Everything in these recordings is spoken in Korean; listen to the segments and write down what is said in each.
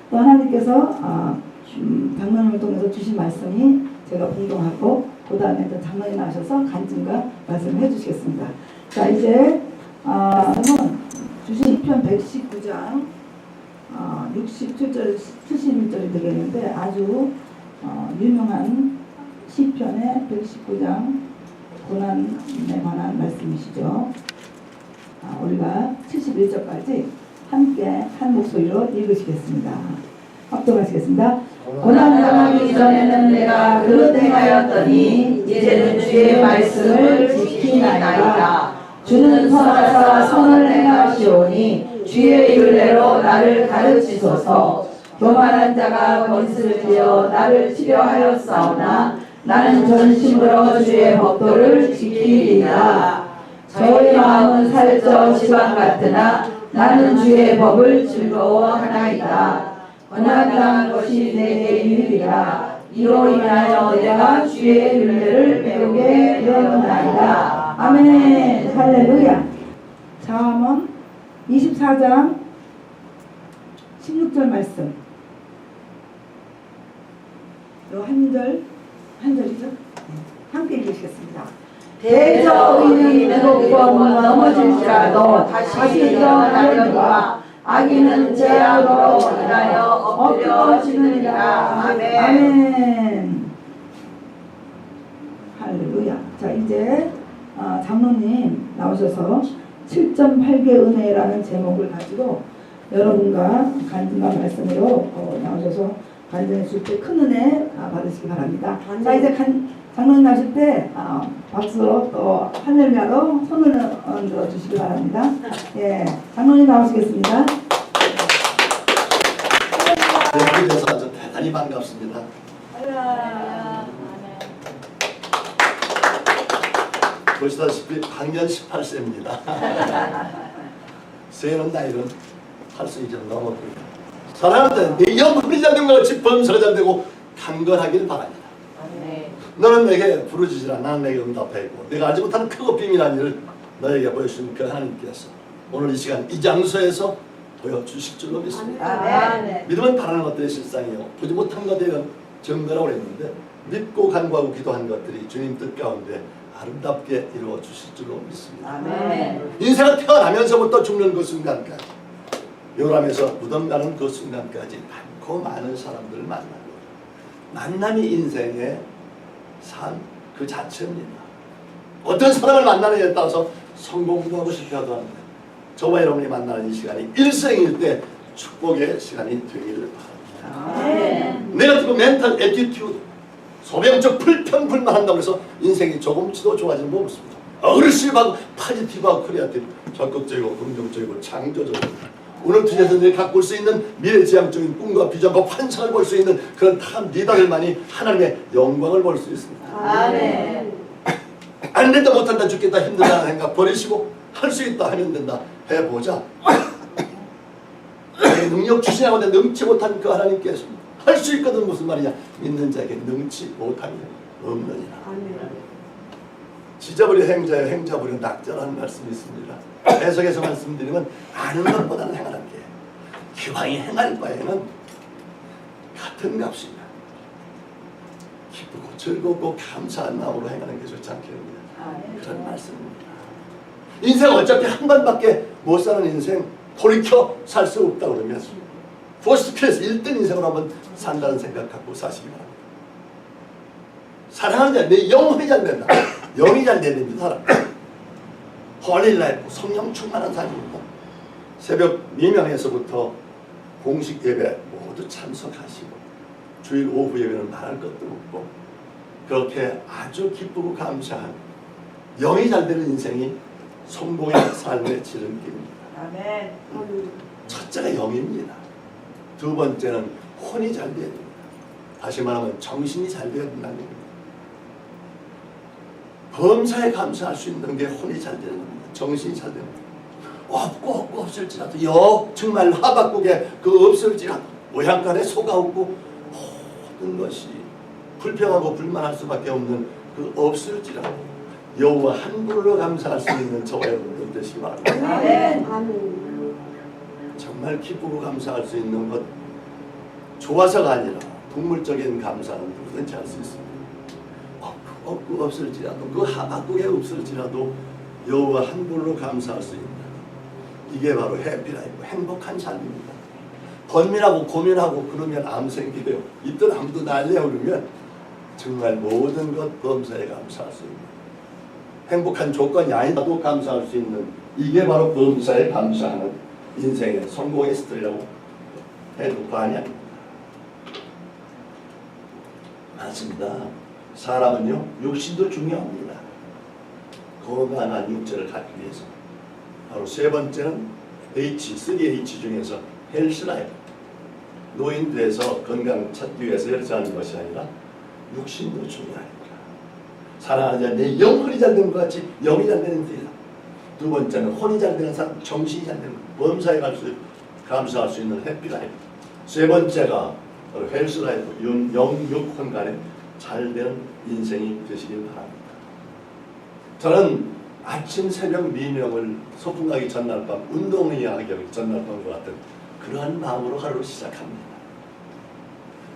또 하나님께서 장로님을 통해서 주신 말씀이 제가 공동하고 그 다음에 또 장로님 나오셔서 간증과 말씀을 해주시겠습니다. 자, 이제 주신 시편 119장 67절 71절이 되겠는데 아주 유명한 시편의 119장 고난에 관한 말씀이시죠. 우리가 71절까지 함께 한 목소리로 읽으시겠습니다. 합독하시겠습니다. 고난당하기 전에는 내가 그릇 행하였더니 이제는 주의 말씀을 지키나이다. 주는 선하사 선을 행하시오니 주의 율례로 나를 가르치소서. 교만한 자가 번스를 지어 나를 치려하였사오나 나는 전심으로 주의 법도를 지키리라. 저의 마음은 살쪄 지방 같으나 나는 주의 법을 즐거워하나이다. 고난당한 것이 내게 유익이라. 이로 인하여 내가 주의 율례를 배우게 되었나이다. 아멘. 할렐루야. 잠언 24장 16절 말씀. 요 한 절이죠? 함께 읽으시겠습니다. 대저 의인은 7번 넘어질지라도 다시 일어나려니와 악인은 재앙으로 인하여 엎드려지느니라. 아멘. 아멘. 할렐루야. 자, 이제 장로님 나오셔서 7.8개 은혜라는 제목을 가지고 여러분과 간증과 말씀으로 나오셔서 간증해 줄 때 큰 은혜 받으시기 바랍니다. 자, 이제 장로님 나오실 때 박수로 또 할렐루야로 손을 얹어 주시기 바랍니다. 예, 장로님 나오시겠습니다. 네, 그래서 아주 대단히 반갑습니다. 보시다시피 학년 18세입니다. 새는 나이는 8세 좀 넘었고요. 사랑하는 내 영혼이 잘된 것 같이 범사가 잘되고 강건하기를 바랍니다. 너는 내게 부르짖으라. 나는 내게 응답하고 내가 알지 못하는 크고 비밀한 일을 너에게 보여주신 그 하나님께서 오늘 이 시간 이 장소에서 보여주실 줄로 믿습니다. 믿음은 바라는 것들의 실상이요 보지 못한 것들은 증거라고 했는데 믿고 간구하고 기도한 것들이 주님 뜻 가운데 아름답게 이루어 주실 줄로 믿습니다. 인생은 태어나면서부터 죽는 그 순간까지 요람에서 무덤가는 그 순간까지 많고 많은 사람들을 만나고 만남이 인생의 삶 그 자체입니다. 어떤 사람을 만나느냐에 따라서 성공도 하고 실패도 하는데 저와 여러분이 만나는 이 시간이 일생일 때 축복의 시간이 되기를 바랍니다. 네거티브 멘탈 애티튜드 소명적 불평불만한다고 해서 인생이 조금치도 좋아지는 법 없습니다. 어그레시브하고 파지티브하고 크리에이티브 적극적이고 긍정적이고 창조적이고 오늘 투자자들이 갖고 올 수 있는 미래지향적인 꿈과 비전과 환상을 볼 수 있는 그런 탑 리더들만이 하나님의 영광을 볼 수 있습니다. 아멘. 안 된다 못한다 죽겠다 힘들다는 생각 버리시고 할 수 있다 하면 된다 해보자. 내 능력 주시냐고 내 능치 못한 그 하나님께서 할 수 있거든 무슨 말이냐 믿는 자에게 능치 못함이 없느니라. 지저버려 행자여 행자버려 낙자라는 말씀이 있습니다. 해석에서 말씀드리면 아는 것보다는 행하는 게 기왕이 행할 바에는 같은 값입니다. 기쁘고 즐겁고 감사한 마음으로 행하는 게 좋지 않겠습니까? 그런 말씀입니다. 인생 어차피 한 번밖에 못 사는 인생 돌이켜 살 수 없다고 그러면 퍼스트 클래스 1등 인생으로 한번 산다는 생각 갖고 사시기 바랍니다. 사랑하는 자, 내 영혼이 잘 된다. 영이 잘 되는 사람. 홀리 라이프, 성령 충만한 삶입니다. 새벽 4명에서부터 공식 예배 모두 참석하시고 주일 오후 예배는 말할 것도 없고 그렇게 아주 기쁘고 감사한 영이 잘 되는 인생이 성공의 삶의 지름길입니다. 아멘. 첫째가 영입니다. 두 번째는 혼이 잘 되어야 됩니다. 다시 말하면 정신이 잘 되어야 된다는 겁니다. 범사에 감사할 수 있는 게 혼이 잘 되는 겁니다. 정신이 잘 되는 겁니다. 없고 없을지라도 정말 하박국에 그 없을지라도 모양간에 소가 없고 모든 것이 불평하고 불만할 수밖에 없는 그 없을지라도 여호와 한 분으로 감사할 수 있는 저와 여러분들 되시기 바랍니다. 정말 기쁘고 감사할 수 있는 것 좋아서가 아니라 국물적인 감사는 누구든지 할 수 있습니다. 그 없을지라도 그 하박국에 없을지라도 여호와 한 분으로 감사할 수 있는 이게 바로 해피라이프 행복한 삶입니다. 번민하고 고민하고 그러면 암 생기고요. 이때 아무도 난리야 그러면 정말 모든 것 범사에 감사할 수 있는 행복한 조건이 아니라도 감사할 수 있는 이게 바로 범사에 감사하는 인생의 성공의 스토리라고 해도 과언이 아닙니다. 맞습니다. 사람은요 육신도 중요합니다. 건강한 육체를 갖기 위해서 바로 세 번째는 H3H 중에서 헬스라이프 노인돼서 건강 찾기 위해서 헬스하는 것이 아니라 육신도 중요하니까 사랑하는 자 내 영혼이 잘 되는 것 같이 영이 잘 되는 데다. 두 번째는 혼이 잘 되는 사람 정신이 잘 되는 범사에 감사할 수 있는 해피라이프. 세 번째가 헬스라이프 영육혼 간에 잘 되는 인생이 되시길 바랍니다. 저는 아침 새벽 미명을 소풍 가기 전날 밤 운동을 하기 전날 밤과 같은 그러한 마음으로 하루를 시작합니다.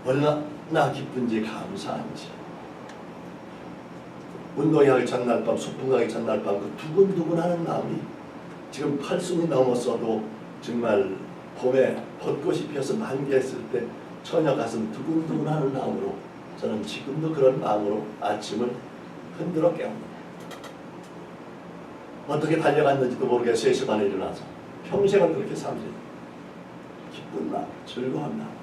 얼마나 기쁜지 감사한지 운동이 하기 전날 밤 소풍 가기 전날 밤 그 두근두근하는 마음이 지금 8순이 넘었어도 정말 봄에 벚꽃이 피어서 만개했을 때 처녀 가슴 두근두근하는 마음으로 저는 지금도 그런 마음으로 아침을 흔들어 깨웁니다. 어떻게 달려갔는지도 모르게 3시 반에 일어나서 평생을 그렇게 삽니다. 기쁜 마음, 즐거운 마음.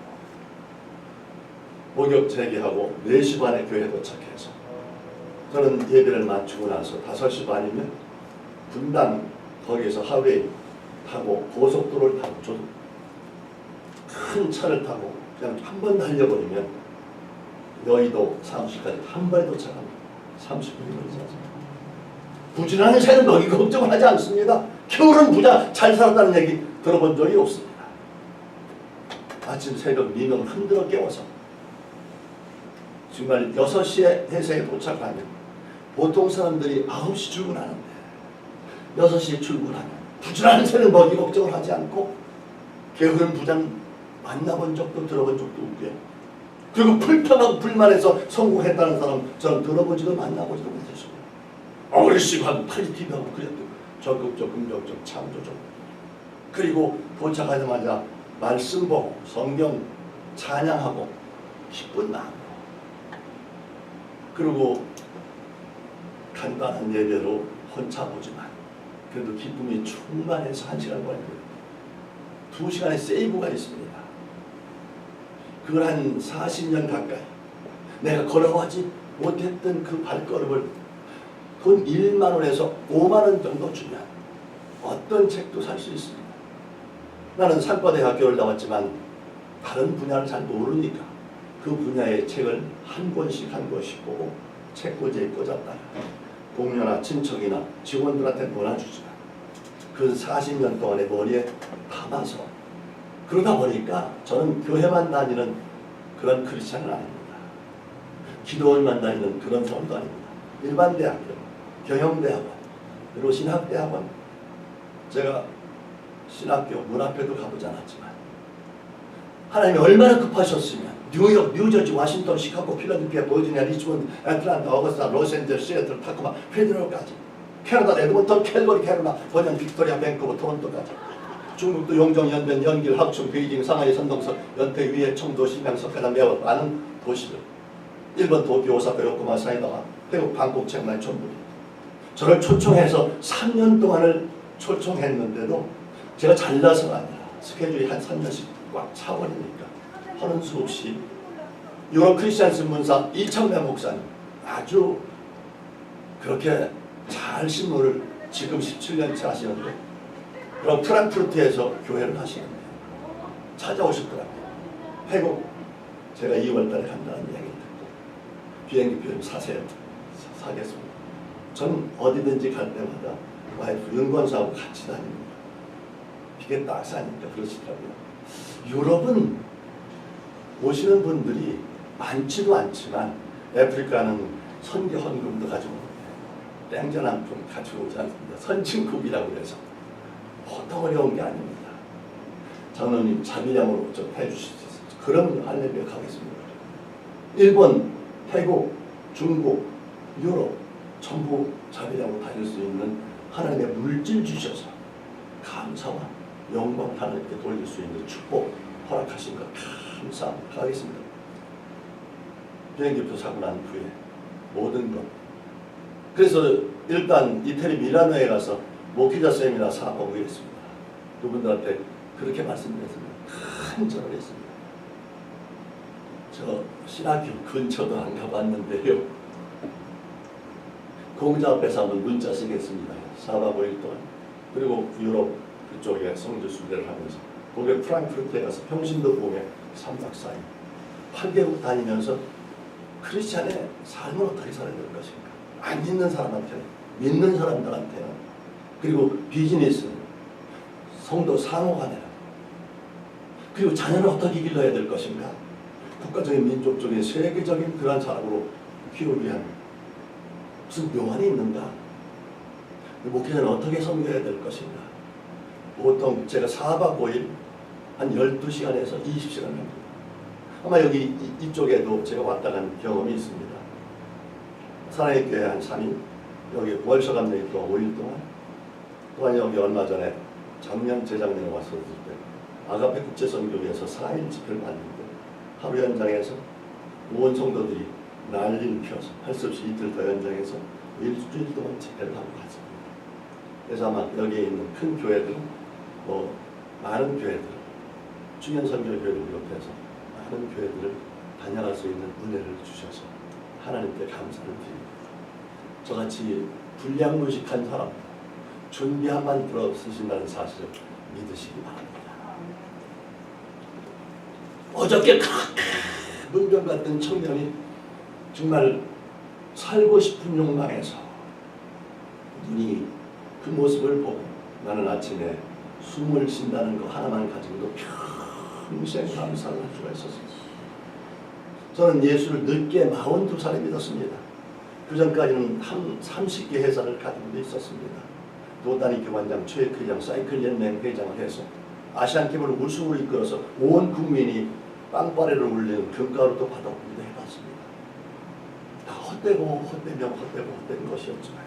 목욕 재개하고 4시 반에 교회 도착해서 저는 예배를 마치고 나서 5시 반이면 분당 거기에서 하웨이 타고 고속도로를 타고 저도 큰 차를 타고 그냥 한 번 달려버리면 여의도 사무실까지 한 번에 도착합니다. 30분이 걸리지 않습니다. 부지런한 새는 너희 걱정을 하지 않습니다. 겨울은 부자 잘 살았다는 얘기 들어본 적이 없습니다. 아침 새벽 미명을 흔들어 깨워서 정말 6시에 회사에 도착하면 보통 사람들이 9시 출근하는데 6시에 출근하면 부지런한 새는 너희 걱정을 하지 않고 게으른 부장 만나본 적도 들어본 적도 없고요. 그리고 불평하고 불만해서 성공했다는 사람 저는 들어보지도 만나보지도 못했습니다. 어그레시브하고 퀄리티브하고 그랬고 적극적 긍정적 창조적 그리고 도착하자마자 말씀 보고 성경 찬양하고 기쁜 마음 그리고 간단한 예배로 혼자 보지만 그래도 기쁨이 충만해서 1시간 보내고 2시간의 세이브가 있습니다. 그걸 한 40년 가까이 내가 걸어가지 못했던 그 발걸음을 돈 1만 원에서 5만 원 정도 주면 어떤 책도 살 수 있습니다. 나는 상과대학교를 나왔지만 다른 분야를 잘 모르니까 그 분야의 책을 한 권씩 보고 책꽂이에 꽂았다. 동료나 친척이나 직원들한테 몰아주지만 그 40년 동안의 머리에 담아서 그러다 보니까 저는 교회만 다니는 그런 크리스찬은 아닙니다. 기도원만 다니는 그런 사람도 아닙니다. 일반 대학교, 경영대학원, 그리고 신학대학원 제가 신학교, 문학교도 가보지 않았지만 하나님이 얼마나 급하셨으면 뉴욕, 뉴저지, 워싱턴, 시카고, 필라델피아, 버지니아, 리치몬드, 애틀란타, 어거스타, 로스앤젤레스, 시애틀, 타코마, 페드럴까지 캐나다, 에드먼턴, 캘거리, 캐롤라, 버전, 빅토리아, 밴쿠버, 토론토까지 중국도 용정, 연변, 연길, 합충, 베이징, 상하이, 선동서, 연태, 위에, 청도, 심양, 석가나 매우 많은 도시들 일본 도쿄, 오사카, 요코마, 사이다가 태국, 방콕, 치앙마이, 전부 저를 초청해서 3년 동안을 초청했는데도 제가 잘나서가 아니라 스케줄이 한 3년씩 꽉 차버리니까 하는 수 없이 유럽 크리스찬 신문사 이창배 목사님 아주 그렇게 잘 신문을 지금 17년째 하시는데 그럼 프랑크푸르트에서 교회를 하시는데 찾아오셨더라고요. 태국 제가 2월달에 간다는 얘기를 듣고 비행기표 좀 사겠습니다. 저는 어디든지 갈 때마다 와이프 윤권사하고 같이 다닙니다. 이게 딱 사니까 그러시더라고요. 유럽은 오시는 분들이 많지도 않지만 아프리카는 선교 헌금도 가지고 땡전 한 푼 가지고 오지 않습니다. 선진국이라고 해서 보통 어려운 게 아닙니다. 장로님 자비량으로 좀 해주실 수 있을지 그런 할렐루야 가겠습니다. 일본, 태국, 중국, 유럽 전부 자비하고 다닐 수 있는 하나님의 물질 주셔서 감사와 영광 하나님께 돌릴 수 있는 축복 허락하신 것 감사하겠습니다. 비행기표 사고 난 후에 모든 것. 그래서 일단 이태리 밀라노에 가서 목회자 세미나 사업하고 있습니다. 그분들한테 그렇게 말씀드렸습니다. 큰 절을 했습니다. 저 시라큐 근처도 안 가봤는데요. 공자 앞에서 한번 문자 쓰겠습니다. 4박 5일 동안. 그리고 유럽 그쪽에 성지 순례를 하면서 독일 프랑크푸르트에 가서 평신도 보에 3박 4일 8개국 다니면서 크리스찬의 삶을 어떻게 살아야 될 것인가. 안 믿는 사람한테는, 믿는 사람들한테는, 그리고 비즈니스, 성도 상호간에, 그리고 자녀를 어떻게 길러야 될 것인가. 국가적인, 민족적인, 세계적인 그러한 사람으로 키우기 위한 무슨 묘안이 있는가. 목회자는 어떻게 섬겨야 될 것인가. 보통 제가 4박 5일 한 12시간에서 20시간 합니다. 아마 여기 이쪽에도 제가 왔다 간 경험이 있습니다. 사랑의 교회 한 3일, 여기 월서감독이 또 5일 동안, 또한 여기 얼마 전에 작년 재작년에 왔었을 때 아가페 국제선교회에서 4일 집회를 봤는데 하루 연장해서 온 성도들이 난리를 피워서 할 수 없이 이틀 더 연장해서 일주일 동안 집회를 하고 갔습니다. 그래서 아마 여기에 있는 큰 교회들은 많은 교회들, 중연선교회를 비롯해서 많은 교회들을 다녀갈 수 있는 은혜를 주셔서 하나님께 감사를 드립니다. 저같이 불량무식한 사람, 준비한만 들어 쓰신다는 사실을 믿으시기 바랍니다. 어저께 문병 같은 청년이 정말 살고 싶은 욕망에서 눈이 그 모습을 보고 나는 아침에 숨을 쉰다는 거 하나만 가지고도 평생 감사를 할 수가 있었습니다. 저는 예수를 늦게 42살에 믿었습니다. 그 전까지는 30개 회사를 가지고 있었습니다. 도단위 교관장, 최회장, 사이클 연맹 회장을 해서 아시안게임을 우승으로 이끌어서 온 국민이 빵빠레를 울리는 금가루도 받아보기도 해봤습니다. 다 헛된 것이었지만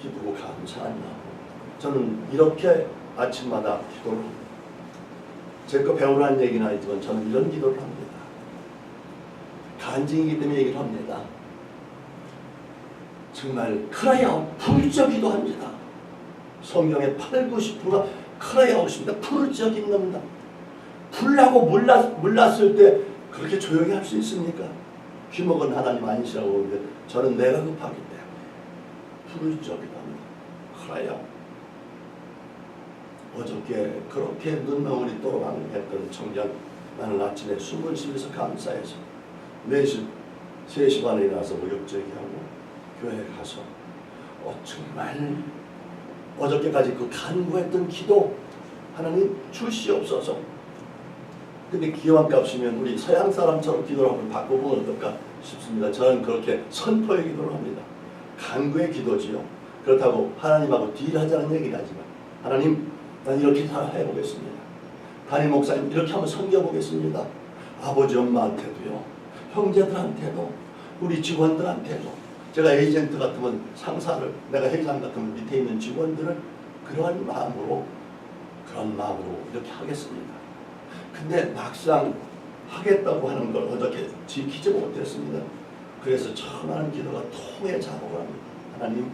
기쁘고 감사한 마음. 저는 이렇게 아침마다 기도를 합니다. 제거 배우라는 얘기는 아니지만 저는 이런 기도를 합니다. 간증이기 때문에 얘기를 합니다. 정말 크라이아웃 부르짖어 기도합니다. 성경의 80~90%가 크라이아웃입니다. 부르짖어 기도합니다. 불나고 물났을 때 그렇게 조용히 할 수 있습니까? 귀먹은 하나님 아니시라고 하는데 저는 내가 급하기 때문에 부르짖어 기도합니다. 크라이아웃. 어저께 그렇게 눈망울이 또랑했던 청년, 나는 아침에 숨을 쉬면서 감사해서 4시, 3시 반에 일어나서 목욕제기하고 교회에 가서 정말 어저께까지 그 간구했던 기도 하나님 주시옵소서. 근데 기왕값이면 우리 서양 사람처럼 기도를 한번 바꿔보면 어떨까 싶습니다. 저는 그렇게 선포의 기도를 합니다. 간구의 기도지요. 그렇다고 하나님하고 딜하자는 얘기는 하지만 하나님 난 이렇게 다 해보겠습니다. 담임 목사님 이렇게 한번 섬겨보겠습니다. 아버지 엄마한테도요, 형제들한테도, 우리 직원들한테도, 제가 에이전트 같으면 상사를, 내가 회장 같으면 밑에 있는 직원들을 그런 마음으로 이렇게 하겠습니다. 근데 막상 하겠다고 하는 걸 어저께 지키지 못했습니다. 그래서 처음 하는 기도가 통의 작업을 합니다. 하나님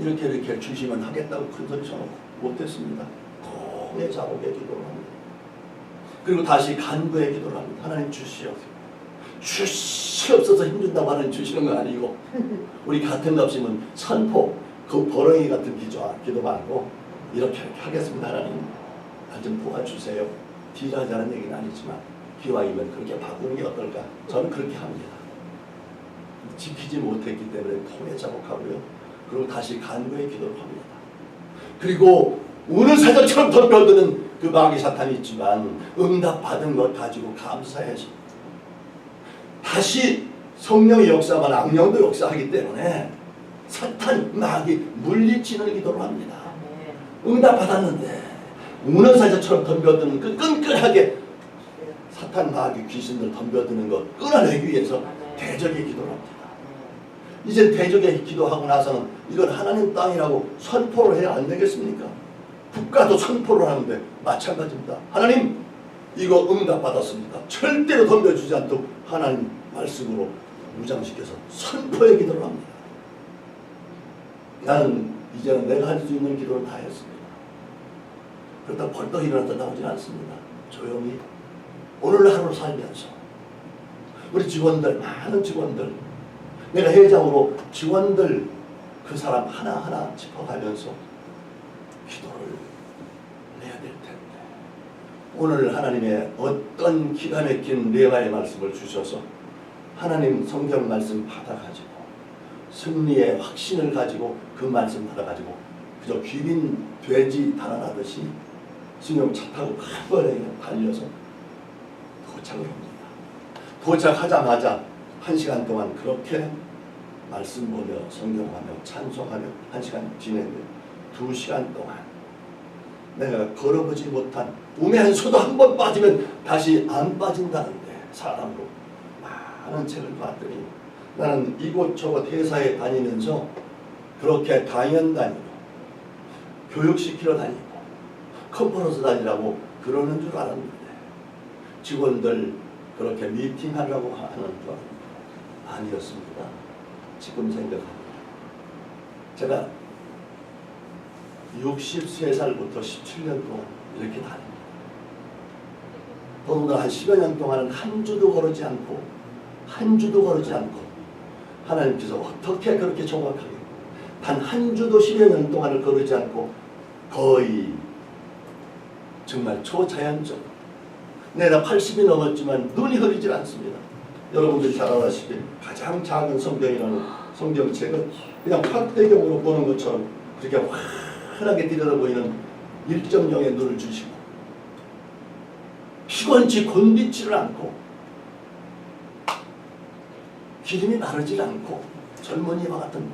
이렇게 주시면 하겠다고 큰소리 쳐놓고 못했습니다. 통의 작업의 기도를 합니다. 그리고 다시 간구의 기도를 합니다. 하나님 주시옵소서. 힘준다고 하나님 주시는 거 아니고 우리 같은 값이면 선포, 그 버렁이 같은 기도 말고 이렇게 하겠습니다. 하나님 나 좀 도와주세요. 딜하자는 얘기는 아니지만 기왕이면 그렇게 바꾸는 게 어떨까. 저는 그렇게 합니다. 지키지 못했기 때문에 통해 작업하고요. 그리고 다시 간구의 기도를 합니다. 그리고 우는 사자처럼 덤벼드는 그 마귀 사탄이 있지만 응답받은 것 가지고 감사해서 다시 성령의 역사만 악령도 역사하기 때문에 사탄, 마귀 물리치는 기도를 합니다. 응답받았는데 우는 사자처럼 덤벼드는 그 끈끈하게 사탄 마귀 귀신들 덤벼드는 것 끊어내기 위해서 대적의 기도를 합니다. 이제 대적의 기도하고 나서는 이건 하나님 땅이라고 선포를 해야 안 되겠습니까? 국가도 선포를 하는데 마찬가지입니다. 하나님 이거 응답받았습니다. 절대로 덤벼주지 않도록 하나님 말씀으로 무장시켜서 선포의 기도를 합니다. 나는 이제는 내가 할 수 있는 기도를 다 했습니다. 그렇다고 벌떡 일어났다 나오진 않습니다. 조용히 오늘 하루 살면서 우리 직원들, 많은 직원들, 내가 회장으로 직원들 그 사람 하나하나 짚어가면서 기도를 해야 될 텐데, 오늘 하나님의 어떤 기가 막힌 레마의 말씀을 주셔서 하나님 성경 말씀 받아가지고 승리의 확신을 가지고 그 말씀 받아가지고 그저 귀빈 돼지 달아나듯이 승용차 타고 한 번에 달려서 도착을 합니다. 도착하자마자 1시간 동안 그렇게 말씀 보며 성경하며 찬송하며 1시간 지내는데 2시간 동안 내가 걸어보지 못한 우매 한 소도 한 번 빠지면 다시 안 빠진다는데 사람으로 많은 책을 봤더니 나는 이곳저곳 회사에 다니면서 그렇게 강연 다니고 교육시키러 다니고 컨퍼런스 다니라고 그러는 줄 알았는데 직원들 그렇게 미팅하려고 하는 줄 알았는데 아니었습니다. 지금 생각합니다. 제가 63살부터 17년 동안 이렇게 다닙니다. 더군다나 한 10여 년 동안은 한 주도 거르지 않고 하나님께서 어떻게 그렇게 정확하게 단 한 주도 10여 년 동안을 거르지 않고 거의 정말 초자연적 내가 80이 넘었지만 눈이 흐리질 않습니다. 여러분들이 잘 아시다시피 가장 작은 성경이라는 성경책은 그냥 확대경으로 보는 것처럼 그렇게 환하게 들여다 보이는 1.0의 눈을 주시고 피곤치 곤비지를 않고 기름이 마르질 않고 젊은이와 같은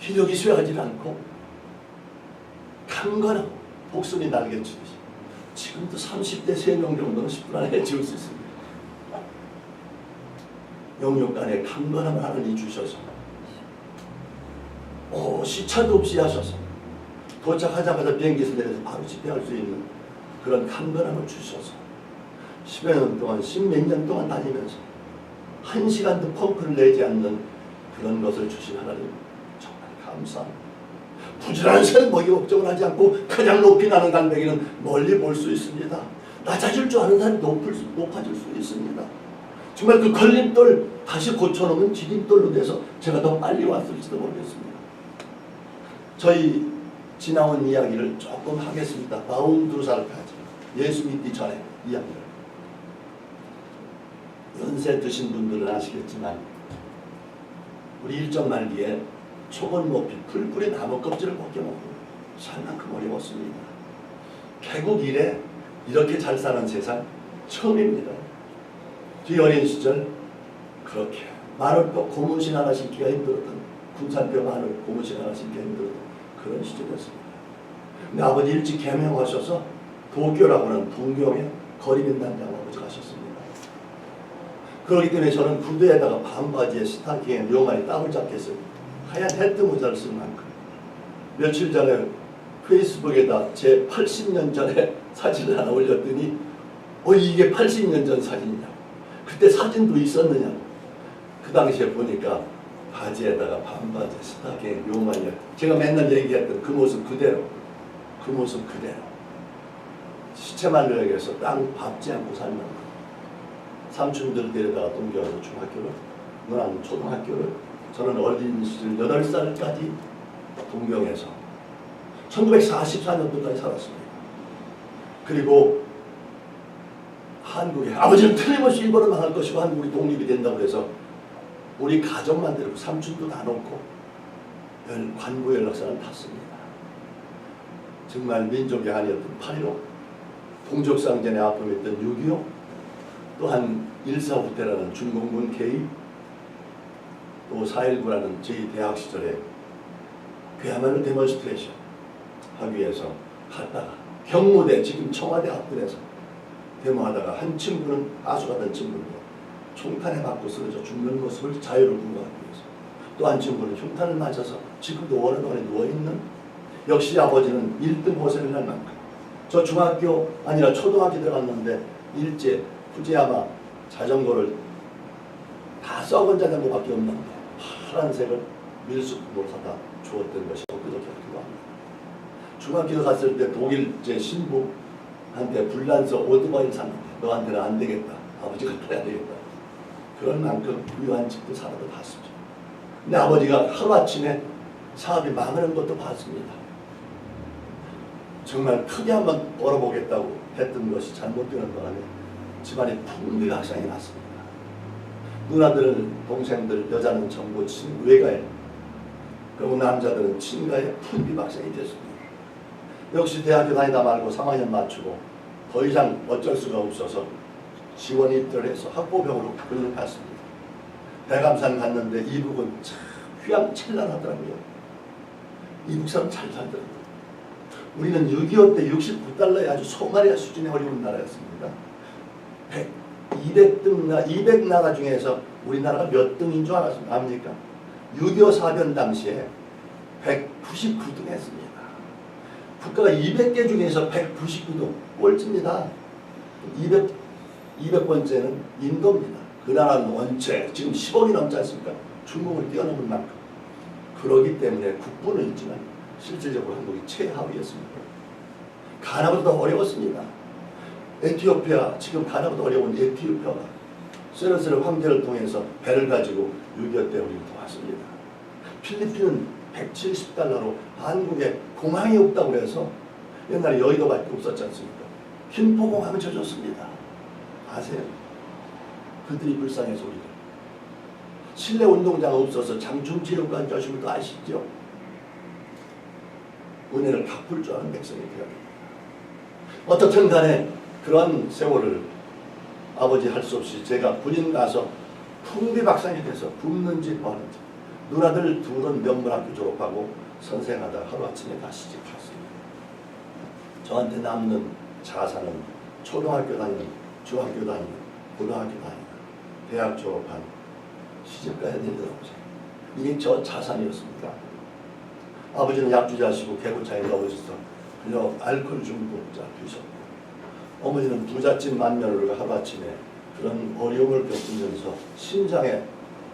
기력이 쇠하지 않고 강건하고 복선이 날개치듯이 지금도 30대 3명 정도는 10분 안에 지울 수 있습니다. 영육간에 강건함을 하나님이 주셔서 시차도 없이 하셔서 도착하자마자 비행기에서 내려서 바로 집회할 수 있는 그런 강건함을 주셔서 10여 년 동안 10몇 년 동안 다니면서 1시간도 펑크를 내지 않는 그런 것을 주신 하나님 정말 감사합니다. 부지런한 새 먹이 걱정을 하지 않고 가장 높이 나는 갈매기는 멀리 볼 수 있습니다. 낮아질 줄 아는 사람이 높아질 수 있습니다. 정말 그 걸림돌 다시 고쳐놓으면 디딤돌로 돼서 제가 더 빨리 왔을지도 모르겠습니다. 저희 지나온 이야기를 조금 하겠습니다. 42살까지 예수 믿기 전에 이야기를. 연세 드신 분들은 아시겠지만 우리 1점 말기에 초건 높이 풀뿌리 나무 껍질을 벗겨먹고 살 만큼 어려웠습니다. 개국 이래 이렇게 잘 사는 세상 처음입니다. 뒤 어린 시절 그렇게 마늘뼈 고무신 하나 신기가 힘들었던 군산뼈 마늘 고무신 하나 신기가 힘들었던 그런 시절이었습니다. 근데 아버지 일찍 개명하셔서 도교라고 하는 동경에 거리민단장 아버지 가셨습니다. 그렇기 때문에 저는 구두에다가 반바지에 스타킹에 묘마리 땀을 잡겠어요. 하얀 헤드 모자를 쓴 만큼. 며칠 전에 페이스북에다 제 80년 전에 사진을 하나 올렸더니 이게 80년 전 사진이냐고. 그때 사진도 있었느냐고. 그 당시에 보니까 바지에다가 반바지 스타킹에 묘마리 제가 맨날 얘기했던 그 모습 그대로 시체 말려야겠어. 땅 밟지 않고 살면 삼촌들 데려다가 동경에서 중학교를 누나는 초등학교를 저는 어린 시절 8살까지 동경에서 1944년도까지 살았습니다. 그리고 한국에 아버지는 틀림없이 일본을 망할 것이고 한국이 독립이 된다고 해서 우리 가족만 데리고 삼촌도 다 놓고 관부 연락사를 탔습니다. 정말 민족이 아니었던 8.15 동족상전의 아픔이었던 6.25 또한 1.4후퇴라는 중공군 개입 또 4.19라는 저희 대학 시절에 그야말로 데몬스트레이션 하기 위해서 갔다가 경무대 지금 청와대 앞뜰에서 데모하다가 한 친구는 가수가 된 친구도 총탄에 맞고 쓰러져 죽는 모습을 자유를 구가하기 위해서, 또 한 친구는 흉탄을 맞아서 지금도 오랫동안 누워있는, 역시 아버지는 1등 호세를 할 만큼 저 중학교 아니라 초등학교 들어갔는데 일제 후지야마 자전거를 다 썩은 자전거밖에 없는데 파란색을 밀수품으로 사다 주었던 것이 엊그저께 기도 합니다. 중학교 갔을 때 독일제 신부한테 불란서 오토바이를 샀는데 너한테는 안 되겠다, 아버지가 타야 되겠다. 그런 만큼 부유한 집도 살아도 봤습니다. 근데 아버지가 하루아침에 사업이 망하는 것도 봤습니다. 정말 크게 한번 벌어보겠다고 했던 것이 잘못되는 바람에 집안에 풍비박산이 났습니다. 누나들은, 동생들, 여자는 전부 외가에, 그리고 남자들은 친가에 풍비박산이 됐습니다. 역시 대학교 다니다 말고 3학년 맞추고 더 이상 어쩔 수가 없어서 지원 입대를 해서 학부병으로 군을 갔습니다. 대감산 갔는데 이북은 참 휘황찬란하더라고요. 이북 사람 잘 살더라고요. 우리는 6.25 때 69달러의 아주 소마리아 수준의 어려운 나라였습니다. 200 나라 중에서 우리나라가 몇 등인 줄 압니까? 6.25 사변 당시에 199등 했습니다. 국가가 200개 중에서 199등, 꼴찌입니다. 200번째는 인도입니다. 그 나라는 원체 지금 10억이 넘지 않습니까? 중국을 뛰어넘은 만큼. 그러기 때문에 국부는 있지만 실질적으로 한국이 최하위였습니다. 가나보다 어려웠습니다. 에티오피아, 지금 가나보다 어려운 에티오피아가 세르세르 황제를 통해서 배를 가지고 6.25 때 우리를 도왔습니다. 필리핀은 170달러로 한국에 공항이 없다고 해서 옛날에 여의도밖에 없었지 않습니까? 김포공항을 져줬습니다. 아세요? 그들이 불쌍해서 우리가. 실내 운동장 없어서 장충체육관 가시면 또 아시죠? 은혜를 갚을 줄 아는 백성이 되어야 됩니다. 어떻든 간에 그런 세월을 아버지 할 수 없이 제가 군인 가서 풍비박산이 돼서 굶는지 뭐하는지, 누나들 둘은 명문학교 졸업하고 선생하다 하루아침에 다시 집 갔습니다. 저한테 남는 자산은 초등학교 다니는, 중학교 다니는, 고등학교 다니는, 대학 졸업한, 시집가야 된다고 생각해요. 이게 저 자산이었습니다. 아버지는 약주자시고 개구차에 넣으셔서 그냥 알코올 중독자 되셨고, 어머니는 부잣집 맏며느리가 하루아침에 그런 어려움을 겪으면서 심장에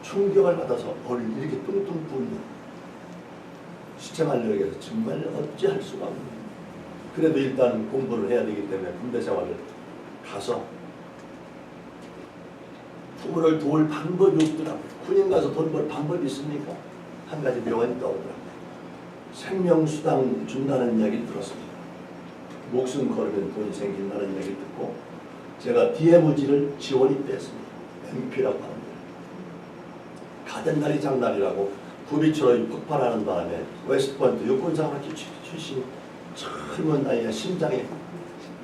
충격을 받아서 머리를 이렇게 뚱뚱 부는, 시체말려에게서 정말 어찌할 수가 없는, 그래도 일단 공부를 해야 되기 때문에 군대 생활을 가서 부모를 도울 방법이 없더라고요. 군인 가서 돈 벌 방법이 있습니까? 한 가지 묘안이 떠오르더라고요. 생명수당 준다는 이야기를 들었습니다. 목숨 걸으면 돈이 생긴다는 이야기를 듣고 제가 DMZ를 지원 입대했습니다. MP라고 하는 거예요. 가던 날이 장날이라고 부비처럼 폭발하는 바람에 웨스트포인트 육군사관학교 출신 젊은 나이에 심장이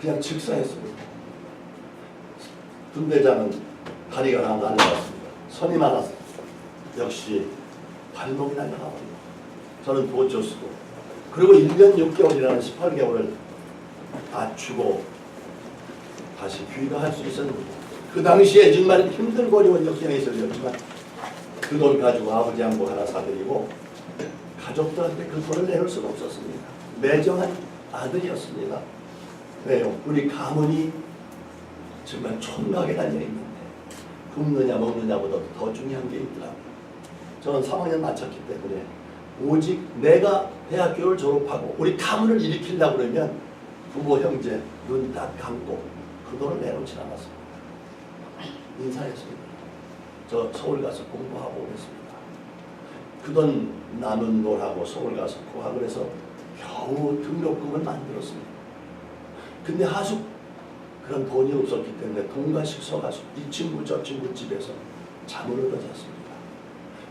그냥 즉사했습니다. 분대장은 다리가 하나 날라갔습니다. 선임 하나 역시 발목이 날라가버립니다. 저는 보초수고, 그리고 1년 6개월이라는 18개월을 맞추고 다시 귀가할 수 있었는데, 그 당시에 정말 힘들고 어려운 역경에 있었지만 그 돈 가지고 아버지 한복 하나 사드리고 가족들한테 그 돈을 내놓을 수가 없었습니다. 매정한 아들이었습니다. 왜요? 우리 가문이 정말 촌각에 달려있는데 굶느냐 먹느냐보다 더 중요한 게 있더라고요. 저는 3학년 마쳤기 때문에 오직 내가 대학교를 졸업하고 우리 가문을 일으키려고 그러면 부모 형제 눈 딱 감고 그 돈을 내놓지 않았습니다. 인사했습니다. 저 서울 가서 공부하고 오겠습니다. 그 돈 남은 돈하고 서울 가서 고학을 해서 겨우 등록금을 만들었습니다. 근데 하숙 그런 돈이 없었기 때문에 동가식 서가서 이 친구 저 친구 집에서 잠을 얻어 잤습니다.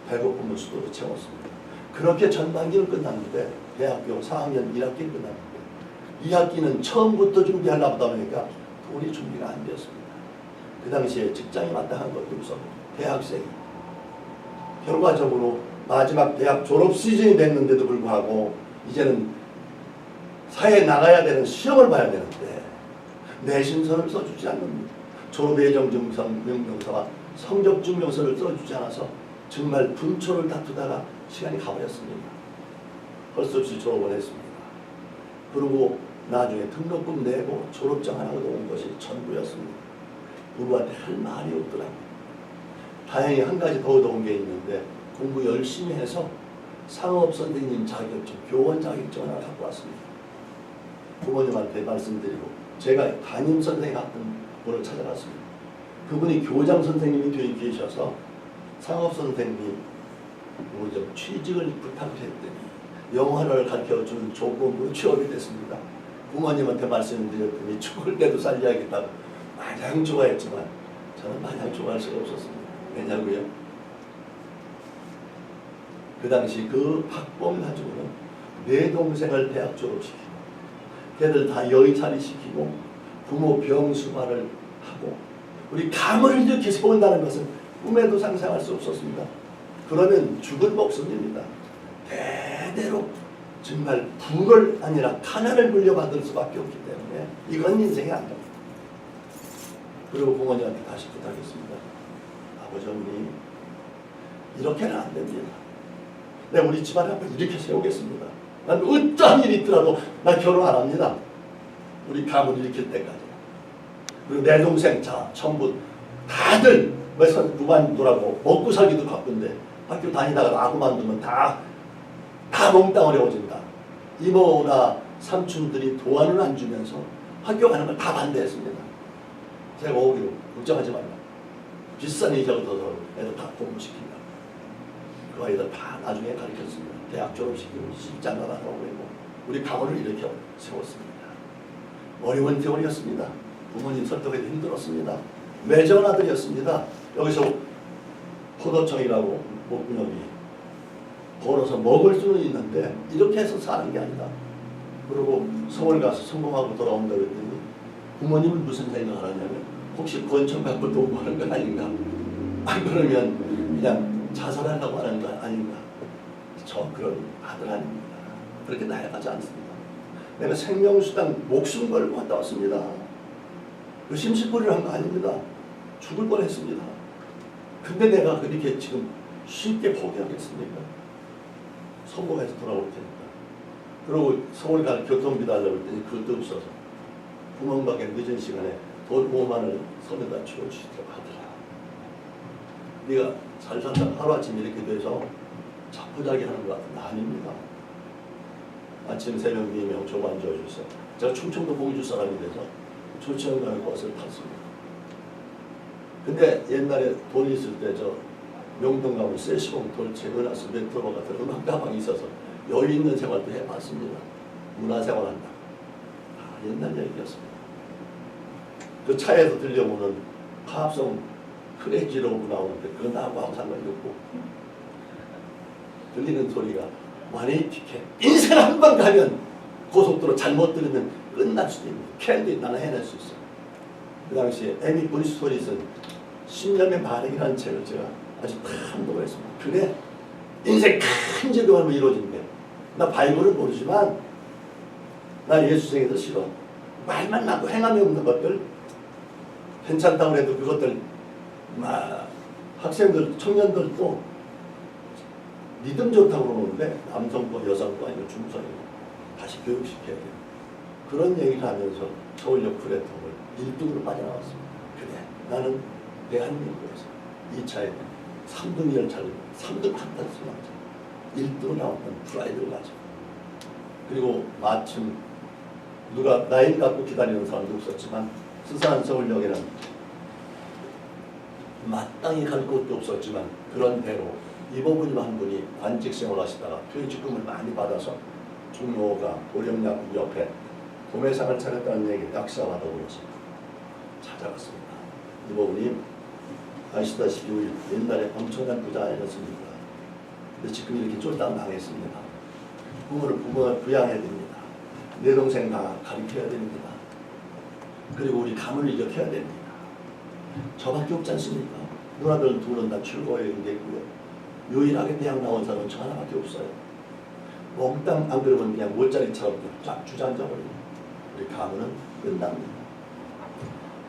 배고픔을 수도로 채웠습니다. 그렇게 전반기는 끝났는데 대학교 4학년 1학기 끝났는데 2학기는 처음부터 준비하려고 하다 보니까 돈이 준비가 안 되었습니다. 그 당시에 직장이 마땅한 것도 없었고 대학생이 결과적으로 마지막 대학 졸업 시즌이 됐는데도 불구하고 이제는 사회에 나가야 되는 시험을 봐야 되는데 내신서를 써주지 않습니다. 졸업예정증명서와 성적증명서를 써주지 않아서 정말 분초를 다투다가 시간이 가버렸습니다. 할 수 없이 졸업을 했습니다. 그리고 나중에 등록금 내고 졸업장 하나 얻어온 것이 전부였습니다. 부부한테 할 말이 없더라고요. 다행히 한 가지 더 얻어온 게 있는데 공부 열심히 해서 상업선생님 자격증, 교원 자격증 하나 갖고 왔습니다. 부모님한테 말씀드리고 제가 담임선생님 같은 분을 찾아갔습니다. 그분이 교장선생님이 되어 계셔서 상업선생님 우리 좀 취직을 부탁을 했더니 영어를 가르쳐주는 조건부로 취업이 됐습니다. 부모님한테 말씀드렸더니 죽을 때도 살려야겠다고 마냥 좋아했지만 저는 마냥 좋아할 수가 없었습니다. 왜냐고요? 그 당시 그 학봉 가지고는 내 동생을 대학 졸업시키고 걔들 다 여의차리 시키고 부모 병수발을 하고 우리 가문을 이렇게 세운다는 것은 꿈에도 상상할 수 없었습니다. 그러면 죽을 목숨입니다. 대대로 정말 부를 아니라 가난을 물려받을 수밖에 없기 때문에 이건 인생이 안 됩니다. 그리고 부모님한테 다시 부탁했습니다. 아버지 언니 이렇게는 안 됩니다. 내가 우리 집안을 한번 이렇게 세우겠습니다. 난 어떠한 일이 있더라도 나 결혼 안 합니다. 우리 가문을 일으킬 때까지. 그리고 내 동생 자 전부 다들 왜서 그만두라고 먹고 살기도 바쁜데 학교 다니다가 나고 만두면 다 몽땅 어려워진다. 이모나 삼촌들이 도안을 안 주면서 학교 가는 걸 다 반대했습니다. 제가 오기로 걱정하지 말라. 비싼 이자 얻어서 애들 다 공부시킨다. 그 아이들 다 나중에 가르쳤습니다. 대학 졸업시키고 시장가 하고 그리고 우리 가문을 일으켜 세웠습니다. 어려운 세월이었습니다. 부모님 설득하기 힘들었습니다. 매정 아들이었습니다. 여기서 포도청이라고 목구멍이 벌어서 먹을 수는 있는데 이렇게 해서 사는 게 아니다. 그리고 서울 가서 성공하고 돌아온다 그랬더니 부모님은 무슨 생각하느냐면 혹시 권총 갖고 동거하는 건 아닌가? 안 그러면 그냥 자살하려고 하는 건 아닌가? 저 그런 아들 아닙니다. 그렇게 나약하지 않습니다. 내가 생명수당 목숨 걸고 갔다 왔습니다. 그 심시풀이를 한 거 아닙니다. 죽을 뻔했습니다. 근데 내가 그렇게 지금 쉽게 포기하겠습니까? 성공해서 돌아올 테니까. 그리고 서울 갈 교통비 달라고 했더니 그것도 없어서 구멍가게 늦은 시간에 돈 5만 원 손에다 주어주시더라고 하더라. 네가 잘 산다 하루아침 이렇게 돼서 자포자기 하는 것 같은데 아닙니다. 아침 새벽 4명 조반 주어주세요. 제가 충청도 봉주 사람이 돼서 초청 가는 버스를 탔습니다. 근데 옛날에 돈 있을 때 저 명동 가면 세시봉 돌체 은하수 메트로 같은 음악 가방이 있어서 여유 있는 생활도 해봤습니다. 문화생활한다. 다 옛날 얘기였습니다. 그 차에서 들려오는 팝송 크레이지 로브 나오는데 그건 나하고 아무 상관이 없고 들리는 소리가 원웨이 티켓 인생 한 번 가면 고속도로 잘못 들으면 끝날 수도 있는 캔디 나는 해낼 수 있어. 그 당시에 에미 브리스톨이슨 10년의 발행이라는 책을 제가 아주 탐독을 했습니다. 그래 인생 큰 제도하면 이루어진 게 나 바이블은 모르지만 나 예수생에도 싫어. 말만 나고 행함이 없는 것들 괜찮다고 해도 그것들 막 학생들 청년들도 믿음 좋다고 그러는데 남성도 여성도 아니고 중성이고 다시 교육시켜야 돼요. 그런 얘기를 하면서 서울역 프레통을 1등으로 빠져나왔습니다. 그래 나는 대한민국에서 2차에 3등 열차를 3등 판단수를 1등으로 나왔던 프라이드를 가지고 그리고 마침 누가 나이 갖고 기다리는 사람도 없었지만 수산한 서울역에는 마땅히 갈 곳도 없었지만 그런 대로 이모부님 한 분이 관직생활 하시다가 퇴직금을 많이 받아서 종로가 고령약국 옆에 도매상을 차렸다는 얘기 약사가 받아보면서 찾아갔습니다. 이모부님 아시다시피 우리 옛날에 엄청난 부자 아니었습니까? 근데 지금 이렇게 쫄딱 망했습니다. 부모를 부양해야 됩니다. 내 동생 다 가르쳐야 됩니다. 그리고 우리 가문을 일으켜야 됩니다. 저밖에 없지 않습니까? 누나들 둘은 다 출고에 있고요. 유일하게 대학 나온 사람은 저 하나밖에 없어요. 몽땅 안 그러면 그냥 몰짜리처럼 쫙 주저앉아버리고 우리 가문은 끝납니다.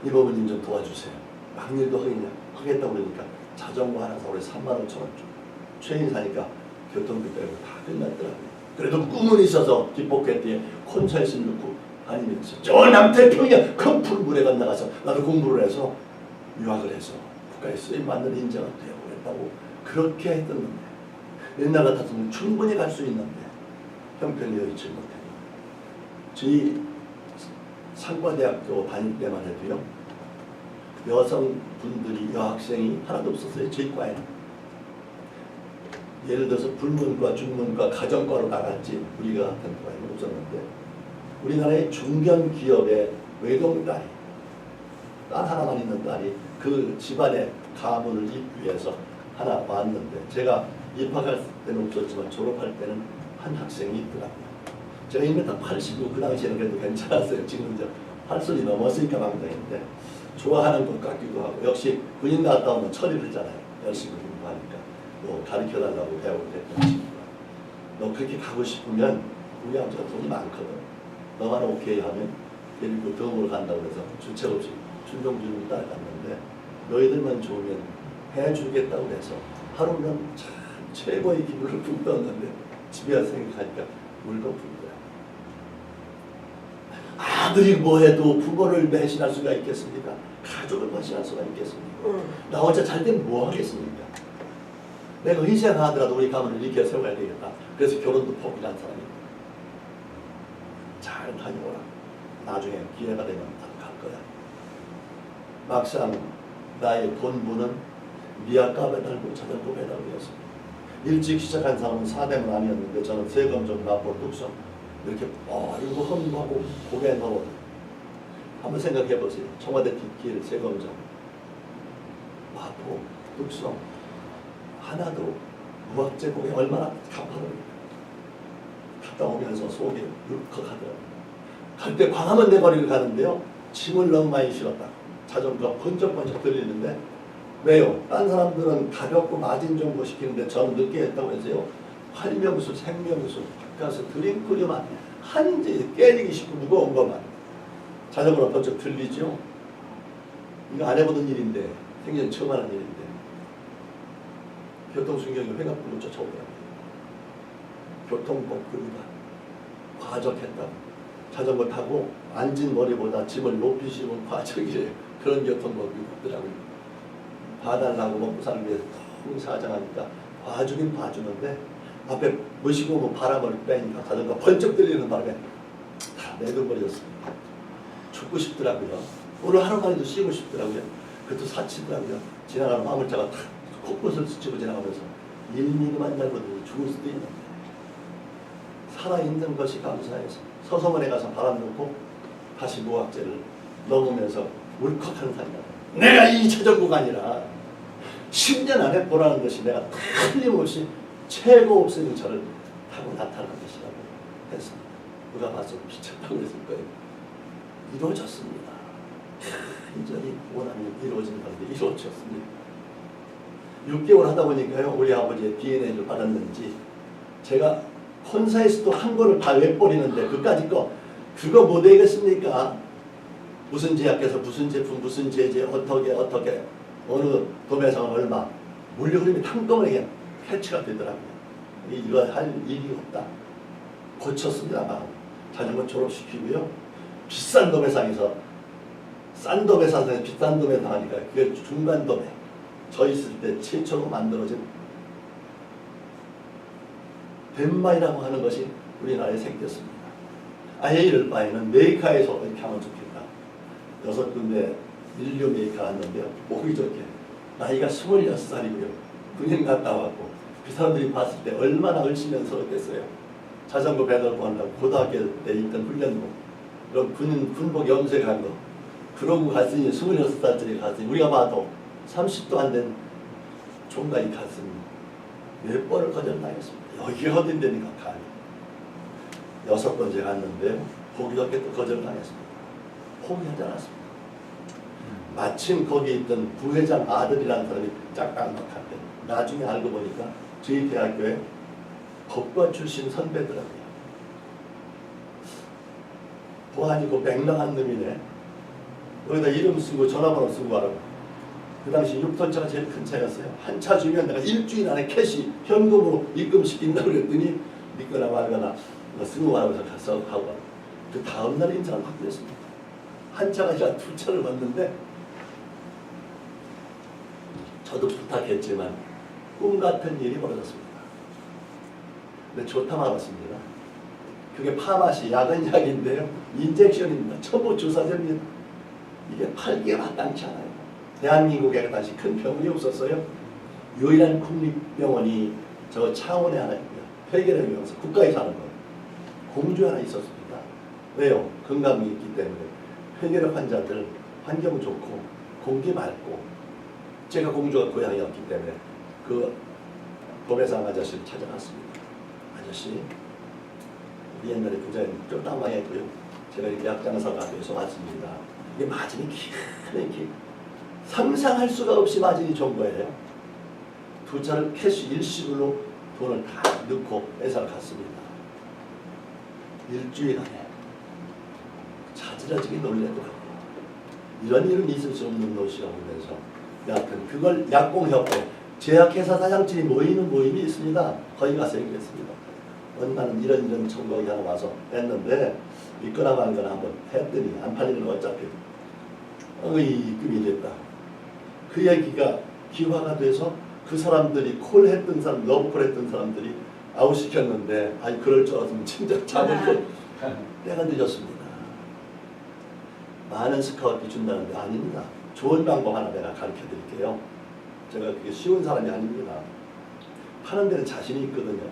이모부님 좀 도와주세요. 학일도 하겠다고 그러니까 자전거 하나 사고 35,000원 줘. 최인 사니까 교통비 빼고 다 끝났더라고요. 그래도 꿈은 있어서 기포켓에 콘서트를 넣고 다니면서 저 남태평양 큰 푸른물에 건너가서 나도 공부를 해서 유학을 해서 국가에 쓰임받는 인재가 되고 그랬다고 그렇게 했던 건데 옛날 같았으면 충분히 갈 수 있는데 형편이 여의치 못해요. 저희 상과대학교 다닐 때만 해도요 여성분들이 여학생이 하나도 없었어요. 저희 과에는. 예를 들어서 불문과 중문과 가정과로 나갔지 우리가 같은 과에는 없었는데 우리나라의 중견 기업의 외동딸이 딸 하나만 있는 딸이 그 집안의 가문을 잇기 위해서 하나 왔는데 제가 입학할 때는 없었지만 졸업할 때는 한 학생이 있더라고요. 제가 1m 85, 그 당시에는 그래도 괜찮았어요. 지금 이제 8손이 넘었으니까 망정인데 좋아하는 것 같기도 하고 역시 군인 갔다 오면 처리를 하잖아요. 열심히 공부하니까 뭐 가르쳐달라고 배우고 그랬던 친구가 너 그렇게 가고 싶으면 우리 아버지가 돈이 많거든. 너만 오케이 하면 그리고 덤으로 간다고 해서 주책 없이 춘종주를 따라갔는데 너희들만 좋으면 해주겠다고 해서 하루는 참 최고의 기분을 품었는데 집에 와서 생각하니까 울고 불더라. 아들이 뭐해도 부모를 배신할 수가 있겠습니까? 가족을 배신할 수가 있겠습니까? 나 혼자 잘 때는 뭐 하겠습니까? 내가 희생하더라도 우리 가문을 일으켜 세워야 되겠다. 그래서 결혼도 포기한 사람입니다. 잘 다녀오라. 나중에 기회가 되면 갈 거야. 막상 나의 본부는 미약가 배달부, 자전거 배달부였습니다. 일찍 시작한 사람은 사대문 아니었는데 저는 세검정, 마포, 뚝섬 이렇게 이거 험하고 고개 넣어 한번 생각해 보세요. 청와대 뒷길, 세검정, 마포, 뚝섬 하나도 무학제공이 얼마나 가파릅니까? 갔다 오면서 속이 울컥하더라고요. 갈 때 광화문 내거리를 가는데요. 짐을 너무 많이 실었다. 자전거가 번쩍번쩍 들리는데 왜요? 딴 사람들은 가볍고 마진 정도 시키는데 저는 늦게 했다고 해서요. 활명수, 생명수, 가서 드링크류만 한 이제 깨지기 쉽고 무거운 것만 자전거로 번쩍 들리죠. 이거 안 해보던 일인데 생전 처음 하는 일인데 교통순경이 회갑불로 쫓아오더라고요. 교통법규가 과적했다고 자전거 타고 앉은 머리보다 짐을 높이 씌우면 과적이래요. 그런 교통법규가 있더라고요. 봐달라고 먹고 살기 위해서 통사정하니까 봐주긴 봐주는데 앞에 모시고 오면 바람을 빼니까 자전거 번쩍 들리는 바람에 다 내려버렸습니다. 죽고 싶더라고요. 오늘 하루만에도 쉬고 싶더라고요. 그것도 사치더라고요. 지나가는 화물차가 탁 코끝을 스치고 지나가면서 1mm만 잘못해도 죽을 수도 있는데 살아있는 것이 감사해서 서성원에 가서 바람 넣고 다시 무학제를 넘으면서 울컥하는 사람이다. 내가 이 자전거가 아니라 10년 안에 보라는 것이 내가 틀림없이 최고 없으니 저를 타고 나타난 것이라고 했습니다. 누가 봐서 미쳤다고 했을 거예요. 이루어졌습니다. 간절히 원함이 이루어진 건데 이루어졌습니다. 6개월 하다 보니까요. 우리 아버지의 DNA를 받았는지 제가 콘사에서도 한 거를 다 외버리는데 그까짓 거 그거 못 되겠습니까? 무슨 제약회사 무슨 제품 무슨 제재 어떻게 어느 도매상은 얼마 물류흐름이 한꺼번에 그냥 캐치가 되더라고요. 이거 할 일이 없다. 고쳤습니다. 자전거 졸업시키고요. 비싼 도매상에서 싼 도매상에서 비싼 도매상 하니까 그게 중간 도매 저 있을 때 최초로 만들어진 덴마이라고 하는 것이 우리나라에 생겼습니다. 아예 이럴 바에는 메이카에서 이렇게 하면 좋겠다. 6군데 인류 메이카 왔는데요. 보기 좋게 나이가 26살이고요. 군인 갔다 왔고 그 사람들이 봤을 때 얼마나 얼씨면서였겠어요. 자전거 배달부 한다고 고등학교 때 있던 훈련복 그런 군복 염색한 거 그러고 갔으니 26살짜리 갔으니 우리가 봐도 30도 안 된 총각이 갔으니 몇 번을 거절당했습니다. 여기가 어딘 데니까 감히 6번째 갔는데 보기 좋게 또 거절당했습니다. 포기하지 않았습니다. 마침 거기 있던 부회장 아들이라는 사람이 짝깡막한데 나중에 알고 보니까 저희 대학교에 법과 출신 선배더라고요. 보아니고 맹랑한 놈이네. 거기다 이름 쓰고 전화번호 쓰고 하라고. 그 당시 6톤차가 제일 큰 차였어요. 한 차 주면 내가 일주일 안에 캐시 현금으로 입금시킨다고 그랬더니 믿거나 말거나 쓰고 가라고 가서 가고 그 다음날 인사를 확보했습니다. 한 차가 아니라 두 차를 받는데 저도 부탁했지만 꿈 같은 일이 벌어졌습니다. 근데 좋다 말았습니다. 그게 파마시 약은 약인데요. 인젝션입니다. 초보 주사제입니다. 이게 팔기에 마땅치 않아요. 대한민국에 당시 큰 병원이 없었어요. 유일한 국립병원이 저 창원에 하나 있고요. 폐결핵 병원에서 국가에 사는 거예요. 공주 하나 있었습니다. 왜요? 건강이 있기 때문에. 폐결핵 환자들 환경 좋고 공기 맑고 제가 공주가 고향이었기 때문에 그 도매상 아저씨를 찾아갔습니다. 아저씨 우리 옛날에 부자인 쫄딱 망했고요. 제가 이렇게 약장사가 돼서 왔습니다. 이게 마진이 키 상상할 수가 없이 마진이 좋은 거예요. 두 차를 캐시 일시불로 돈을 다 넣고 회사를 갔습니다. 일주일 안에 자지러지게 놀래더라고요. 이런 일은 있을 수 없는 것이라고 하면서 여하튼 그걸 약공협회 제약회사 사장들이 모이는 모임이 있습니다. 거기 가서 얘기했습니다. 나는 이런 청구가 그냥 와서 했는데 믿거나 말거나 한번 했더니 안 팔리는 거 어차피 입금이 됐다. 그 얘기가 기화가 돼서 그 사람들이 콜했던 사람, 러브콜 했던 사람들이 아웃시켰는데 아니 그럴 줄 알았으면 진짜 잡을 때가 늦었습니다. 많은 스카우트 준다는데 아닙니다. 좋은 방법 하나 내가 가르쳐 드릴게요. 제가 그게 쉬운 사람이 아닙니다. 파는 데는 자신이 있거든요.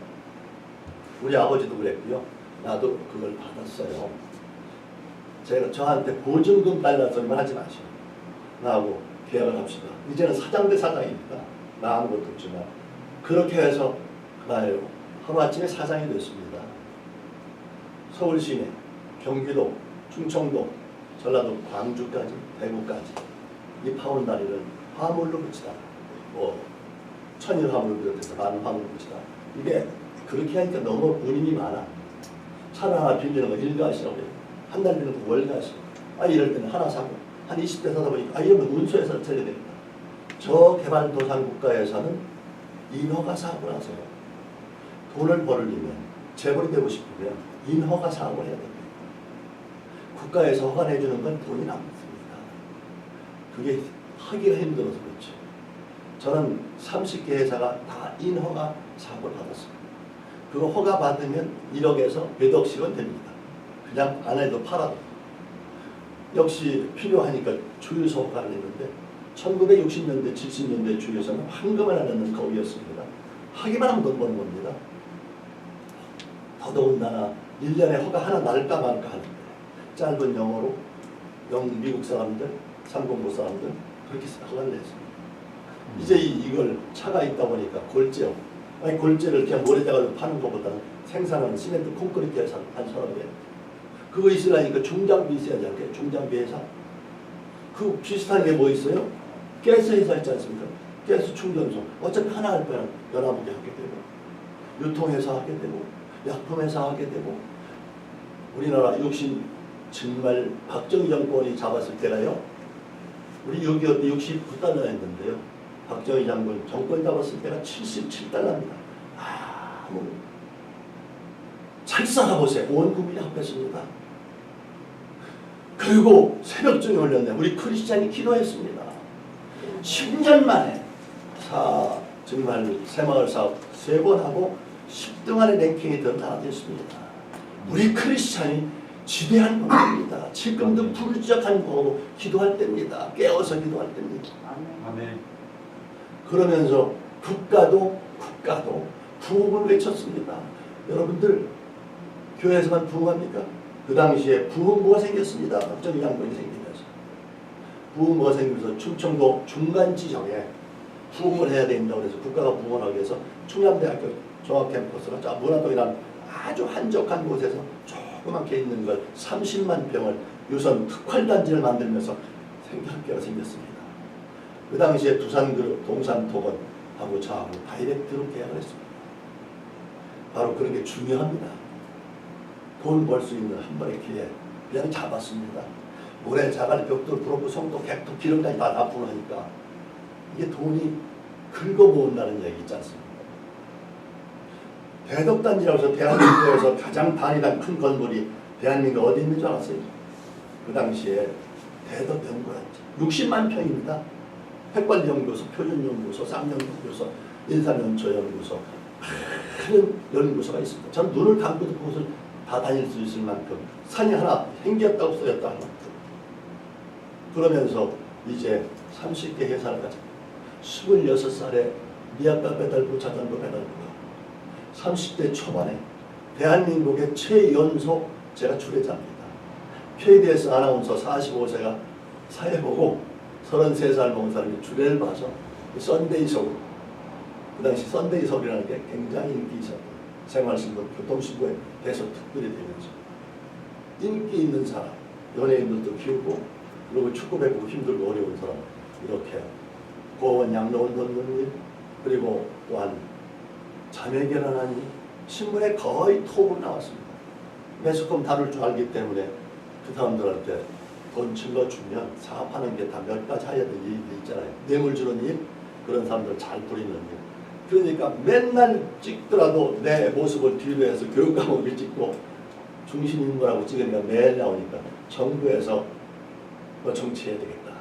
우리 아버지도 그랬고요. 나도 그걸 받았어요. 제가 저한테 보증금 달라는 소리만 하지 마시오. 나하고 계약을 합시다. 이제는 사장 대 사장입니다. 나 아무것도 없지만 그렇게 해서 그날 하루아침에 사장이 됐습니다. 서울 시내, 경기도, 충청도, 전라도, 광주까지, 대구까지 이 파온 다리를 화물로 붙이다. 천일 화물을 비롯해서 많은 화물을 붙이다. 이게 그렇게 하니까 너무 운임이 많아. 차를 하나 빌리는 거 일가시라고 해요. 한 달 빌리는 거 월가시. 이럴 때는 하나 사고 한 20대 사다 보니까 이러면 운수에서 처리가 됩니다. 저 개발도상 국가에서는 인허가 사업을 하세요. 돈을 벌으려면 재벌이 되고 싶으면 인허가 사업을 해야 됩니다. 국가에서 허가내주는 건 돈이 남습니다. 그게 하기가 힘들어서 그렇죠. 저는 30개 회사가 다 인허가 사업을 받았습니다. 그거 허가 받으면 1억에서 몇 억씩은 됩니다. 그냥 안 해도 팔아도. 역시 필요하니까 주유소 허가를 했는데 1960년대, 70년대 주유소는 황금을 하는 거위였습니다. 하기만 하면 돈 버는 겁니다. 더더군다나 1년에 허가 하나 날까 말까 하는데 짧은 영어로 미국 사람들, 상공부 사람들 그렇게 허가를 냈습니다. 이제 이걸 차가 있다 보니까 골재요. 골재를 그냥 모래다가 파는 것보다는 생산하는 시멘트 콘크리트 회사 한 사람이에요. 그거 있으려니까 중장비 있어야지 않게 중장비 회사. 그 비슷한 게 뭐 있어요? 가스 회사 있지 않습니까? 가스 충전소. 어차피 하나 할 거야. 연합국에 하게 되고 유통회사 하게 되고 약품회사 하게 되고 우리나라 60 정말 박정희 정권이 잡았을 때가요. 우리 6.25 때 69달러였는데요. 박정희 장군 정권 잡았을 때가 77달러입니다. 잘 살아보세요. 온 국민이 합했습니다. 그리고 새벽중에 올렸네. 우리 크리스찬이 기도했습니다. 10년 만에 정말 새마을 사업 3번 하고 10등 안에 랭킹이 더 나아졌습니다. 우리 크리스찬이 지대한 법입니다. 지금도 부르짖한 거고 기도할 때입니다. 깨어서 기도할 때입니다. 아멘. 그러면서 국가도 부흥을 외쳤습니다. 여러분들 교회에서만 부흥합니까? 그 당시에 부흥부가 생겼습니다. 박정희 장군이 생기면서 부흥부가 생기면서 충청도 중간 지정에 부흥을 해야 된다고 해서 국가가 부흥을 하기 위해서 충남대학교 종합캠퍼스가 문화동이라는 아주 한적한 곳에서 조그맣게 있는 걸 30만 평을 유선 특활단지를 만들면서 학교가 생겼습니다. 그 당시에 두산그룹, 동산토건하고 저하고 다이렉트로 계약을 했습니다. 바로 그런 게 중요합니다. 돈 벌 수 있는 한 번의 기회 그냥 잡았습니다. 모래, 자갈, 벽돌, 부럽고 성도, 객도, 기름까지 다 납품하니까 이게 돈이 긁어모은다는 얘기 있지 않습니까? 대덕단지라고 해서 대한민국에서 가장 단위당 큰 건물이 대한민국 어디 있는 줄 알았어요? 그 당시에 대덕연구원지 60만 평입니다. 핵관연구소, 표준연구소, 쌍연구소, 인삼연초연구소 큰 연구소가 있습니다. 저는 눈을 감고도 그곳을 다 다닐 수 있을 만큼 산이 하나 생겼다 없어졌다 할 만큼 그러면서 이제 30개 회사를 가지고 26살에 미약가 배달부, 자전거 배달부가 30대 초반에 대한민국의 최연소 제가 주례자입니다. KBS 아나운서 45세가 사회보고 33살 먹은 사람이 주례를 봐서 썬데이 서울 그 당시 썬데이 서울이라는 게 굉장히 인기 있었고 생활신문, 교통신고에 대서 특별히 되면서 인기 있는 사람, 연예인들도 키우고 그리고 축구 배구 힘들고 어려운 사람 이렇게 고원 양로원 걷는 일 그리고 또한 자매 결혼한 일 신문에 거의 톱으로 나왔습니다. 매스컴 다룰 줄 알기 때문에 그 사람들한테 돈 질러주면 사업하는 게 다 몇 가지 해야 될 일이 있잖아요. 뇌물 주는 일 그런 사람들 잘 부리는 일 그러니까 맨날 찍더라도 내 모습을 뒤로 해서 교육 과목을 찍고 중심 인물하고 찍으니까 매일 나오니까 정부에서 뭐 정치해야 되겠다.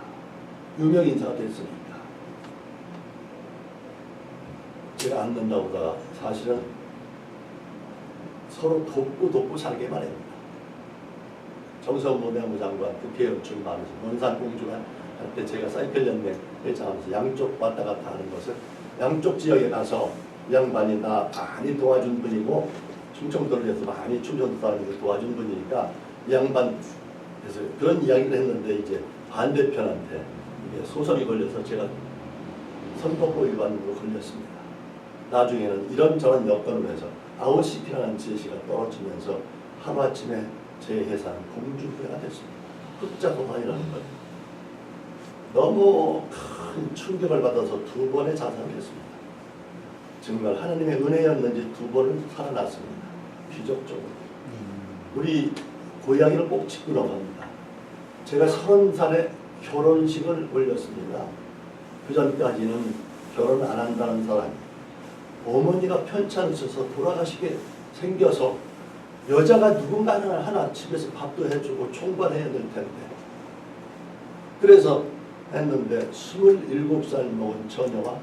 유명 인사가 됐으니까. 제가 안 된다고 보다가 사실은 서로 돕고 살게 바랍니다. 정성훈 노무현부 장관 국회의원 출마하면서 논산공주가 할 때 제가 사이클 연맹 회장하면서 양쪽 왔다 갔다 하는 것을 양쪽 지역에 가서 이 양반이 나 많이 도와준 분이고 충청도를 위해서 많이 충청도 사람들을 도와준 분이니까 이 양반 그래서 그런 이야기를 했는데 이제 반대편한테 이게 소송이 걸려서 제가 선거법 위반으로 걸렸습니다. 나중에는 이런저런 여건으로 해서 아웃시키라는 제시가 떨어지면서 하루아침에 제 회사는 공주부회가 됐습니다. 흑자 소환이라는 것. 너무 큰 충격을 받아서 2번의 자살을 했습니다. 정말 하나님의 은혜였는지 2번을 살아났습니다. 기적적으로. 우리 고양이를 꼭 짚고 넘어갑니다. 제가 30살에 결혼식을 올렸습니다. 그 전까지는 결혼 안 한다는 사람이 어머니가 편찮으셔서 돌아가시게 생겨서 여자가 누군가 하나 집에서 밥도 해주고 총괄해야 될 텐데 그래서 했는데 27살 먹은 처녀와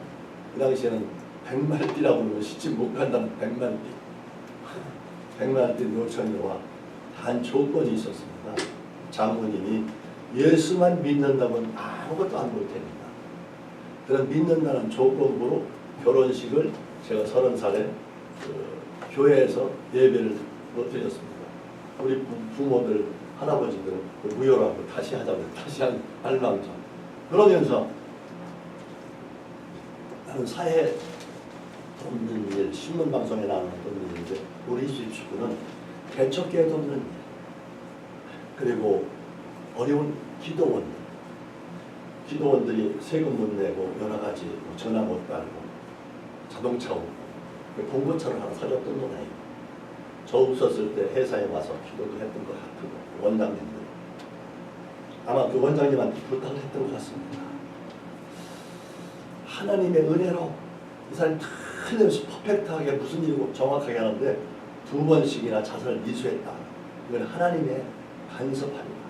그 당시에는 백말띠라고 그러면 시집 못 간다는 백말띠 노처녀와 단 조건이 있었습니다. 장모님이 예수만 믿는다면 아무것도 안 볼 테니까 그런 믿는다는 조건으로 결혼식을 제가 30살에 교회에서 예배를 못 드렸습니다. 우리 부모들 할아버지들은 무효라고 다시 하자고 다시 할 망정 그러면서 나는 사회 돕는 일, 신문방송에 나오는 돕는 일인데 우리 집식구는 개척교회 돕는 일 그리고 어려운 기도원들이 세금 못 내고 여러 가지 전화 못 받고 자동차 없고 봉고차를 하나 사줬던 거예요. 저 없었을 때 회사에 와서 기도도 했던 것 같고 원장님들 아마 그 원장님한테 부탁을 했던 것 같습니다. 하나님의 은혜로 이 사람이 틀림없이 퍼펙트하게 무슨 일이고 정확하게 하는데 2번씩이나 자살을 미수했다. 이건 하나님의 간섭합니다.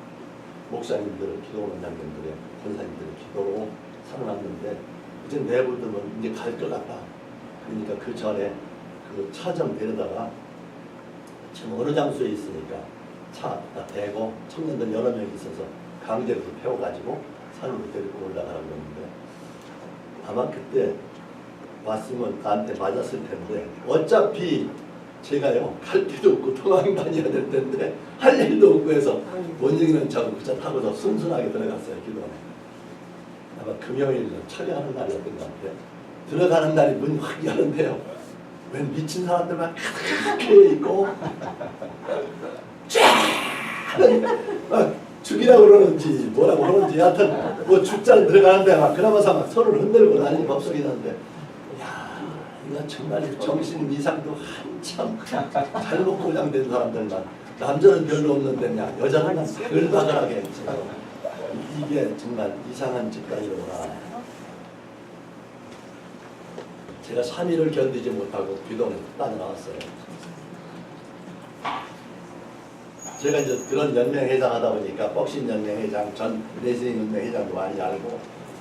목사님들, 기도원장님들의 권사님들의 기도로 살아났는데 이제 내부들은 이제 갈 것 같다. 그러니까 그 전에 그 차점 데려다가 지금 어느 장소에 있으니까 차 딱 대고 청년들 여러 명이 있어서 강제로 태워가지고 산으로 데리고 올라가라고 했는데 아마 그때 왔으면 나한테 맞았을 텐데 어차피 제가요 갈 데도 없고 도망 다녀야 될 텐데 할 일도 없고 해서 원영이는 저하고 그 차 타고서 순순하게 들어갔어요. 기도원에. 아마 금요일 촬영하는 날이었던 것 같아요. 들어가는 날이 문이 확 여는데요. 웬 미친 사람들만 가득해 있고 쫙 죽이라고 그러는지 뭐라고 그러는지 하여튼 뭐 죽자를 들어가는데 막 그나마서 막 손을 흔들고 난리 법석이 나는데 야 이거 정말 정신 이상도 한참 잘못 고장된 사람들만 남자는 별로 없는데 그냥 여자는 글바글하게 했죠. 이게 정말 이상한 집단이로구나. 제가 3일을 견디지 못하고 귀동에서 빠져나왔어요. 제가 이제 그런 연맹 회장 하다 보니까 복싱 연맹 회장, 전 레슬링 연맹 회장도 많이 알고,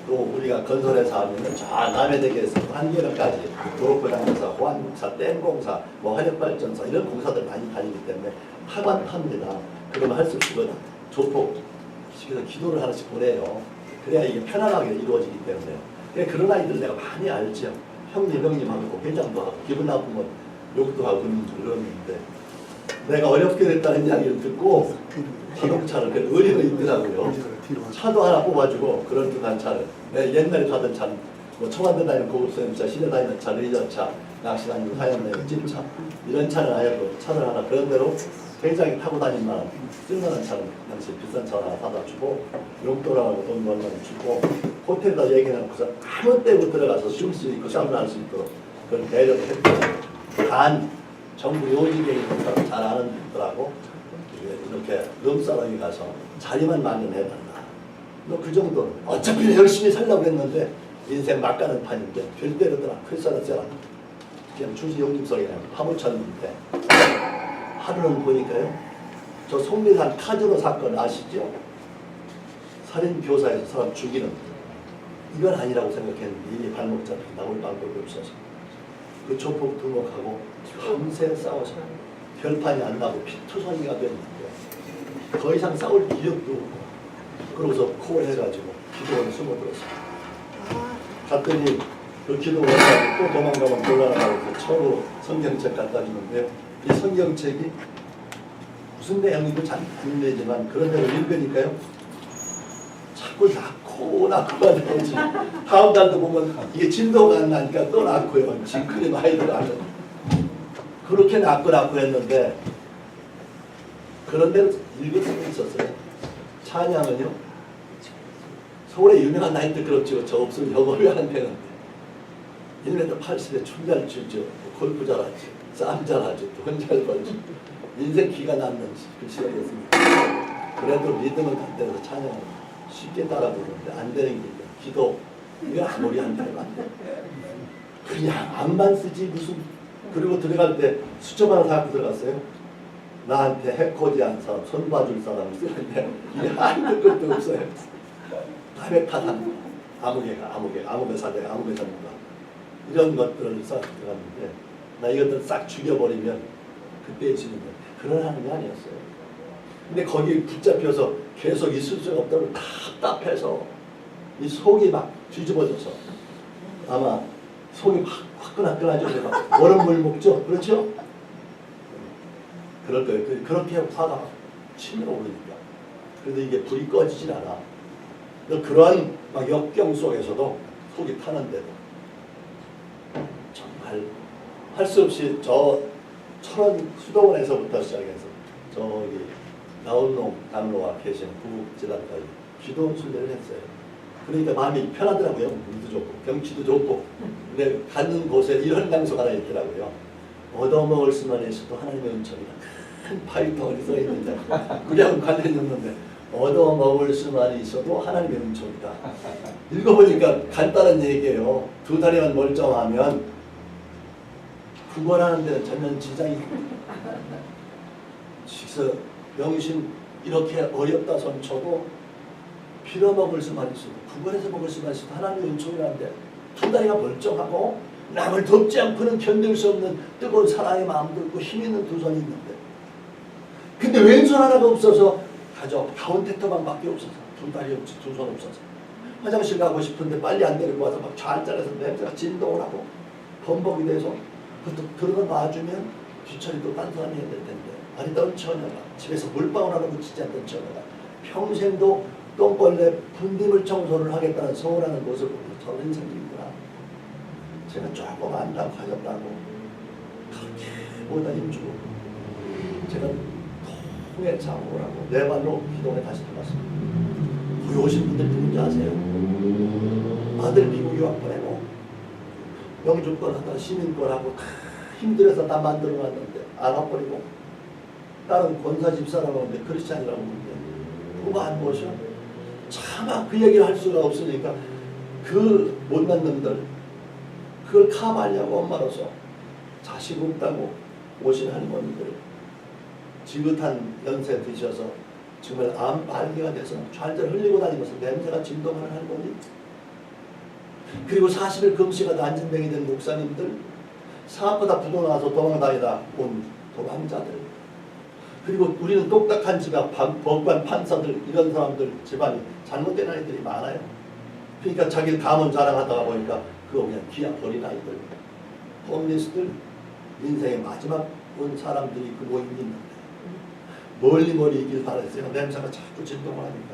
또 우리가 건설회사 하면은 저 남해대교에서 한계역까지 도로포장공사, 호환공사, 댐공사, 뭐 화력발전소 이런 공사들 많이 다니기 때문에 하관 탑니다. 그러면 할 수 없거든. 조폭 시켜서 기도를 하나씩 보내요. 그래야 이게 편안하게 이루어지기 때문에요. 그런 아이들 내가 많이 알죠. 형님하고 회장도 하고 기분 나쁘면 욕도 하고 그러는데 내가 어렵게 됐다는 이야기를 듣고 자동차를 의리가 있더라고요. 차도 하나 뽑아주고 그런 듯한 차를 옛날에 타던 차는 뭐 청와대 다니는 고급선차, 시내 다니는 차, 레이저차, 낚시 다니는 하얀 찜차 이런 차는 아니고 차를 하나 그런 대로 굉장히 타고 다닐 만한 쓸만한 차는 당시 비싼 차 하나 사다 주고 용돈하고 돈 얼마 주고 호텔에다 얘기해놓고서 아무 때고 들어가서 쉴 수 있고 샤워를 할 수 있도록 그런 배려를 했고 단 정부 요직에 있는 사람 잘 아는 분들하고 이렇게 룸사롱에 가서 자리만 마련해달라. 너 그 정도는 어차피 열심히 살려고 했는데 인생 막 가는 판인데 별 때려더라. 클사라 쎄라. 그냥 주지 용림석에 파묻혔는데 하루는 보니까요. 저 송리산 카지노 사건 아시죠? 살인 교사에서 사람 죽이는 이건 아니라고 생각했는데 이미 발목 잡혀 나올 방법이 없어서 그 조폭 등록하고 밤새 싸워서 결판이 안 나고 피투성이가 됐는데 더 이상 싸울 기력도 없고 그러고서 콜 해가지고 기도원에 숨어들었어요. 갔더니 그 기도원에 또 도망가면 곤란하다고 처음으로 성경책 갖다 주는데요. 이 성경책이 무슨 내용인지 잘 안 되지만 그런 대로 읽으니까요. 자꾸 낳고가 되지. 다음 달도 보면 이게 진도가 안 나니까 또 낳고요. 징크리 많이 들어가죠. 그렇게 낳고 했는데 그런 대로 읽을 수가 있었어요. 찬양은요. 서울에 유명한 나이트 클럽 저 없으면 여거를 안 되는데 1m 80에 춤 잘 추죠. 골프 잘하죠. 싸움 잘하죠. 돈 잘 벌죠. 인생 기가 남는 그 시절이었습니다. 그래도 리듬은 간대로 찬양을 쉽게 따라 부르는데 안 되는 게 기도 이거 아무리 한다고 안 돼. 그냥 안만 쓰지 무슨. 그리고 들어갈 때 수첩 하나 사갖고 들어갔어요. 나한테 해코지한 사람, 손 봐줄 사람을 쓰는데 이게 한도 끝도 없어요. 남의 탓한 아무개 사대, 아무개 전문가 이런 것들을 싹 들어갔는데 나 이것들 싹 죽여버리면 그때 지는 거 그런 하는 게 아니었어요. 근데 거기 붙잡혀서 계속 있을 수가 없다고 답답해서 이 속이 막 뒤집어져서 아마 속이 화끈화끈하죠. 얼음물 먹죠. 그렇죠? 그럴 거예요. 그렇게 화가 치밀어 오르니까. 그런데 이게 불이 꺼지질 않아. 그러한 막 역경 속에서도 속이 타는데도 정말 할 수 없이 저 철원 수도원에서부터 시작해서 저기 나온농 담로와 계신 구국재단까지 기도원 순례를 했어요. 그러니까 마음이 편하더라고요. 물도 좋고 경치도 좋고. 근데 가는 곳에 이런 장소가 하나 있더라고요. 얻어먹을 수만 있어도 하나님의 은총이다. 큰 파이터가 써 있는데 그냥 관련이 없는데 얻어먹을 수만 있어도 하나님의 은총이다. 읽어보니까 간단한 얘기예요. 2다리만 멀쩡하면 구걸하는 데는 전혀 지장이 식사 명신 이렇게 어렵다 손쳐도 빌어먹을 수만 있어도 구걸해서 먹을 수만 있어도 하나님의 은총이라는데 2다리가 멀쩡하고 남을 덮지 않고는 견딜 수 없는 뜨거운 사랑의 마음도 있고 힘 있는 2손이 있는데 근데 왼손 하나가 없어서 가운데터방밖에 없어서 2다리 없지 2손 없어서 화장실 가고 싶은데 빨리 안 데리고 와서 막 좌알짜려서 냄새가 진동을 하고 범벅이 돼서 그것도 들어가 놔주면 뒤처리도 딴 사람이 해야 될 텐데 아니던 처녀가 집에서 물방울 하나 묻히지 않던 처녀가 평생도 똥벌레 분비물 청소를 하겠다는 소원하는 모습을 보고 저런 생기구나. 제가 조금 안다고 하셨다고 그렇게 보다 힘주고 제가 통에 잡으라고 내 발로 기동에 다시 들어갔습니다. 거기 오신 분들 누군지 아세요? 아들 미국 유학 보내고 영주권 하다가 시민권 하고 다 힘들어서 다 만들어 놨는데 안 와버리고 다른 권사 집사라고 하는데 크리스찬이라고 하는데 그거 안 보셔? 차마 그 얘기를 할 수가 없으니까 그 못난 놈들 그걸 커버하려고 엄마로서 자식 없다고 오신 할머니들 지긋한 연세 드셔서 정말 암 발기가 돼서 좌절 흘리고 다니면서 냄새가 진동하는 할머니, 그리고 40일 금시가 안진뱅이 된 목사님들, 사업보다 부도 나와서 도망다니다 온 도망자들, 그리고 우리는 똑딱한 집 앞 법관 판사들 이런 사람들 집안이 잘못된 아이들이 많아요. 그러니까 자기를 가문 자랑하다가 보니까 그거 그냥 귀한 어린아이들, 홈리스들, 인생의 마지막 온 사람들이 그 모임이 있는데 멀리 있길 바랬어요. 냄새가 자꾸 진동을 하니까.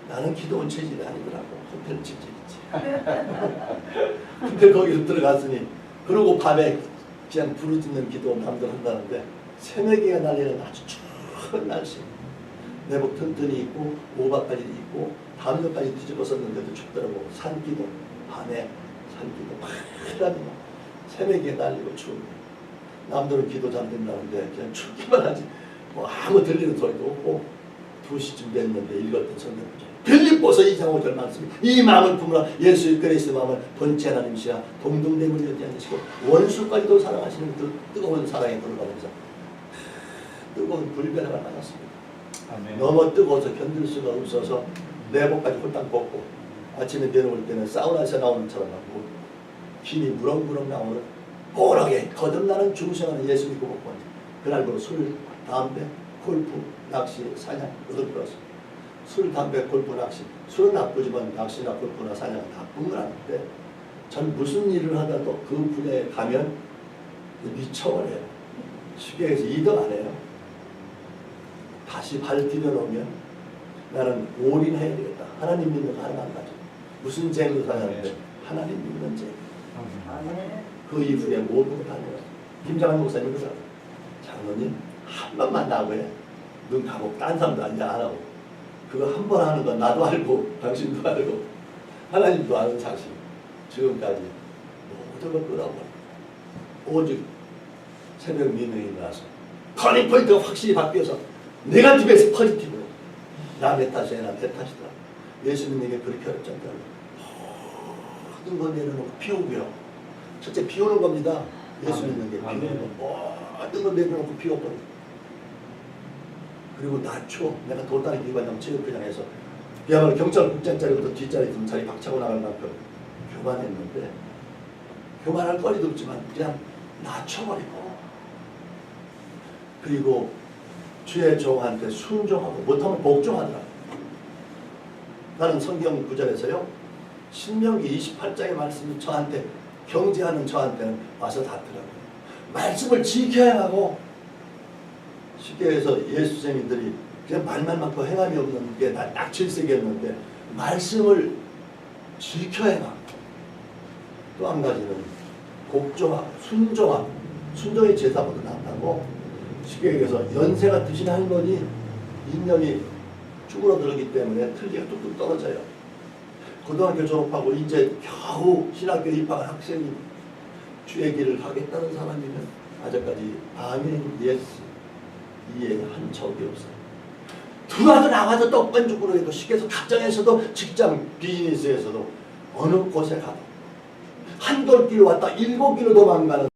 나는 기도원 체질이 아니더라고. 호텔 체질이지. 근데 거기서 들어갔으니 그러고 밤에 그냥 부르짖는 기도 남들 한다는데 새내기가 날리는 아주 추운 날씨. 내복 튼튼히 입고 오바까지 입고 담요까지 뒤집어 썼는데도 춥더라고. 산기도 밤에 산기도 파란이 막 새내기가 날리고 추운데 남들은 기도 잘 된다는데 그냥 춥기만 하지 뭐 아무 들리는 소리도 없고 2시쯤 됐는데 읽었던 성경 빌립보서 2장 5절 말씀이 이 마음을 품으라 예수 그리스도의 마음을 번지 하나님이시라 동등됨을 여기하시고 원수까지도 사랑하시는 그 뜨거운 사랑에 불과하면서 뜨거운 불변화가 많았습니다. 아멘. 너무 뜨거워서 견딜 수가 없어서 내복까지 홀딱 벗고 아침에 내려올 때는 사우나에서 나오는 것처럼 하고 김이 무럭무럭 나오는 뽀얗게 거듭나는 중생하는 예수 믿고 먹고 그날부로 술, 담배, 골프, 낚시, 사냥 얻어들었어. 술, 담배, 골프, 낚시. 술은 나쁘지만 낚시나 골프나 사냥은 나쁜 건 아닌데 전 무슨 일을 하다도 그 분야에 가면 미쳐버려요. 쉽게 해서 이득 안 해요. 다시 발 디뎌놓으면 나는 올인해야 되겠다. 하나님 믿는 거 하나만 가지고. 무슨 죄로 사냐는데 하나님 믿는 죄. 그 이후에 모든 다 내요. 김장한 목사님 그러더라고요. 장로님 한 번만 나고 해. 눈 감고 딴 사람도 안 하고. 그거 한 번 하는 건 나도 알고 당신도 알고 하나님도 아는 사실. 지금까지 모든 걸 끌어버려. 오직 새벽 민회에 나서 터닝포인트가 확실히 바뀌어서 네가티브에서 포지티브로 남의 탓이 아니라 내 탓이다. 예수님에게 그렇게 어렵지 않다고. 모든 걸 내려놓고 피우고요. 첫째 비우는 겁니다. 예수 믿는 게 비우는 거. 모든 걸 내려놓고 피워버려. 그리고 낮춰. 내가 돌다리 기관장 체육회장에서 그야말로 경찰 국장자리부터 뒷자리 등자리 박차고 나갈 만큼 교만했는데 교만할 거리도 없지만 그냥 낮춰버리고 그리고 주의 종한테 순종하고 못하면 복종하더라고요. 나는 성경 구절에서요. 신명기 28장의 말씀이 저한테 경제하는 저한테는 와서 닿더라고요. 말씀을 지켜야 하고 쉽게 해서 예수쟁이들이 그냥 말만 많고 행함이 없는 게 딱 질색이었는데 말씀을 지켜야 하고 또 한 가지는 복종하고 순종하고 순종이 제사보다 낫다고 쉽게 얘기해서 연세가 드신 할머니 인연이 쭈그러들기 때문에 틀기가 뚝뚝 떨어져요. 고등학교 졸업하고 이제 겨우 신학교 입학한 학생이 주의 길을 가겠다는 사람이면 아직까지 아멘 예스 이해한 적이 없어요. 들어와도 나와도 떡반죽으로 해도 쉽게 해서 가정에서도 직장 비즈니스에서도 어느 곳에 가도 한 돌길 왔다 7길로 도망가는